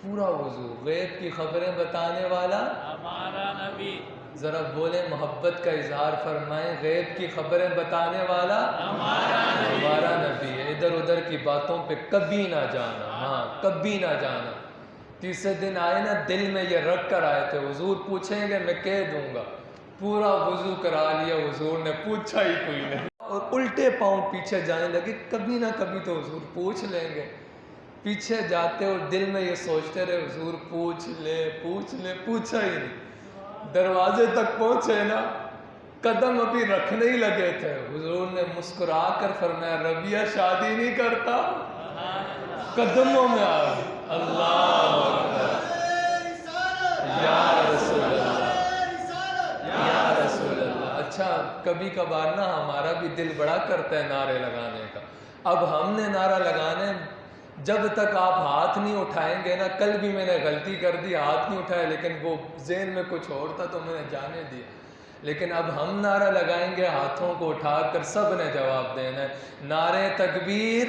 پورا وضو. غیب کی خبریں بتانے والا ہمارا نبی. ذرا بولیں محبت کا اظہار فرمائیں, غیب کی خبریں بتانے والا ہمارا نبی ہے. ادھر ادھر کی باتوں پہ کبھی نہ جانا, ہاں کبھی نہ جانا. تیسرے دن آئے نا دل میں یہ رکھ کر آئے تھے حضور پوچھیں گے میں کہہ دوں گا. پورا وضو کرا لیا, حضور نے پوچھا ہی کوئی نہیں, اور الٹے پاؤں پیچھے جانے لگے. کبھی نہ کبھی تو حضور پوچھ لیں گے. پیچھے جاتے اور دل میں یہ سوچتے رہے حضور پوچھ لے, پوچھا ہی نہیں. دروازے تک پہنچے نا, قدم ابھی رکھنے ہی لگے تھے, حضور نے مسکرا کر فرمایا ربیہ شادی نہیں کرتا. قدموں میں آ گئی. اللہ اکبر. یا رسول اللہ, یا رسول اللہ. اچھا کبھی کبھار نا ہمارا بھی دل بڑا کرتا ہے نعرے لگانے کا. اب ہم نے نعرہ لگانے, جب تک آپ ہاتھ نہیں اٹھائیں گے نا, کل بھی میں نے غلطی کر دی ہاتھ نہیں اٹھایا, لیکن وہ ذہن میں کچھ اور تھا تو میں نے جانے دیا. لیکن اب ہم نعرہ لگائیں گے ہاتھوں کو اٹھا کر, سب نے جواب دینا ہے. نعرہ تکبیر,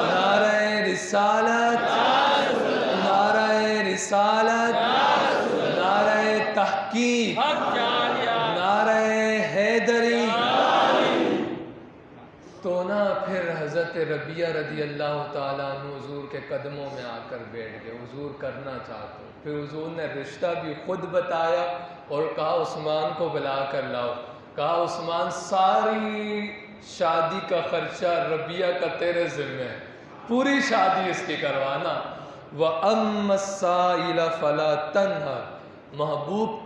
نعرہ رسالت, نعرہ رسالت, نعرہ تحقیق, نعرہ حیدری. تو نا پھر حضرت ربیہ رضی اللہ تعالیٰ عنہ حضور کے قدموں میں آ کر بیٹھ گئے. حضور کرنا چاہتے ہو. پھر حضور نے رشتہ بھی خود بتایا اور کہا عثمان کو بلا کر لاؤ. کہا عثمان ساری شادی کا خرچہ ربیہ کا تیرے ذمہ ہے, پوری شادی اس کی کروانا. وَأَمَّا السَّائِلَ فَلَا تَنْهَرْ. محبوب